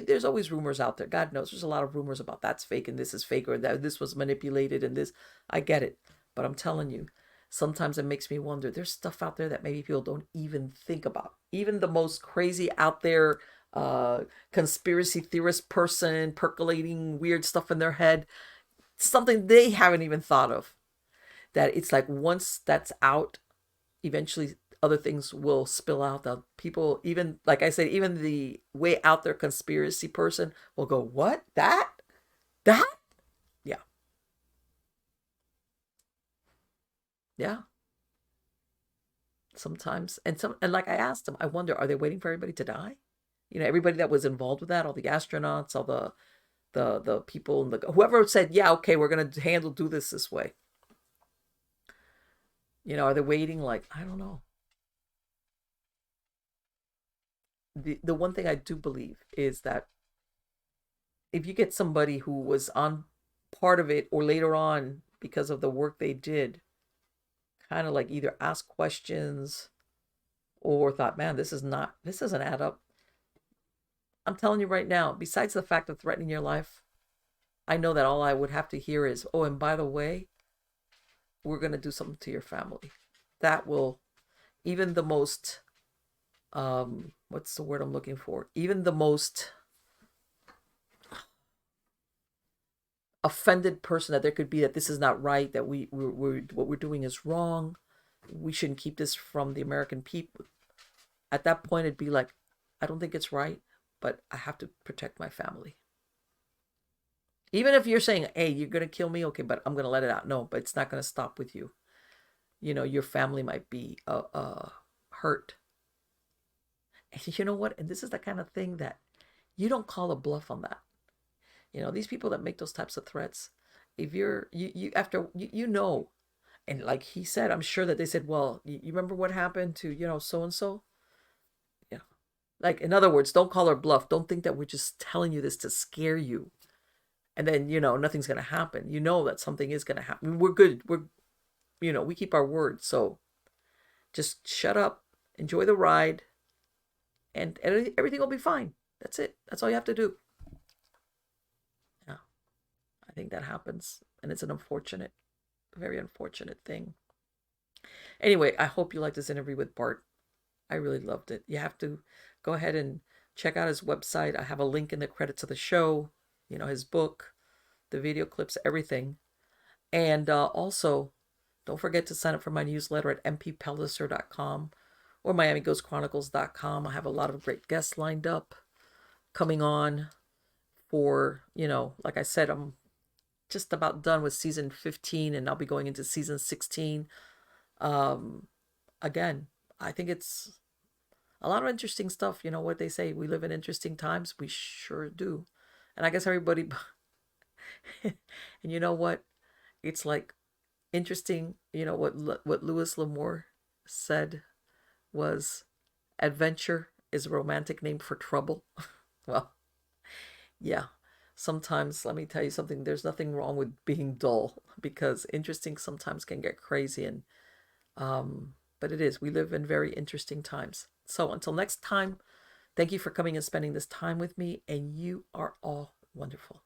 there's always rumors out there. God knows there's a lot of rumors about that's fake and this is fake, or that this was manipulated and this. I get it. But I'm telling you, sometimes it makes me wonder. There's stuff out there that maybe people don't even think about. Even the most crazy out there conspiracy theorist person percolating weird stuff in their head, something they haven't even thought of. That it's like once that's out, eventually other things will spill out. That people, even like I said, even the way out there conspiracy person will go, what? That? Yeah. Yeah. Sometimes. And like I asked them, I wonder, are they waiting for everybody to die? Everybody that was involved with that, all the astronauts, all the people, and whoever said, yeah, okay, we're going to do this way. Are they waiting? Like, I don't know. The one thing I do believe is that if you get somebody who was on part of it or later on because of the work they did, kind of like either ask questions or thought, man, this doesn't add up. I'm telling you right now, besides the fact of threatening your life, I know that all I would have to hear is, oh, and by the way, we're going to do something to your family. That will, even the most, what's the word I'm looking for? Even the most offended person that there could be, that this is not right, that we're what we're doing is wrong, we shouldn't keep this from the American people. At that point, it'd be like, I don't think it's right, but I have to protect my family. Even if you're saying, hey, you're going to kill me, okay, but I'm going to let it out. No, but it's not going to stop with you. Your family might be hurt. And you know what? And this is the kind of thing that you don't call a bluff on that. These people that make those types of threats, if you after, and like he said, I'm sure that they said, well, you remember what happened to, so-and-so? Yeah. Like, in other words, don't call her bluff. Don't think that we're just telling you this to scare you. And then, nothing's going to happen. That something is going to happen. We're good. We keep our word. So just shut up, enjoy the ride, and everything will be fine. That's it. That's all you have to do. Yeah. I think that happens. And it's an unfortunate, very unfortunate thing. Anyway, I hope you liked this interview with Bart. I really loved it. You have to go ahead and check out his website. I have a link in the credits of the show, his book, the video clips, everything. And also, don't forget to sign up for my newsletter at mppellicer.com or miamighostchronicles.com. I have a lot of great guests lined up coming on for, like I said, I'm just about done with season 15 and I'll be going into season 16. Again, I think it's a lot of interesting stuff. What they say, we live in interesting times. We sure do. And I guess everybody, and you know what? It's like interesting, what Louis L'Amour said was adventure is a romantic name for trouble. Well, yeah. Sometimes, let me tell you something, there's nothing wrong with being dull because interesting sometimes can get crazy and but it is. We live in very interesting times. So until next time, thank you for coming and spending this time with me, and you are all wonderful.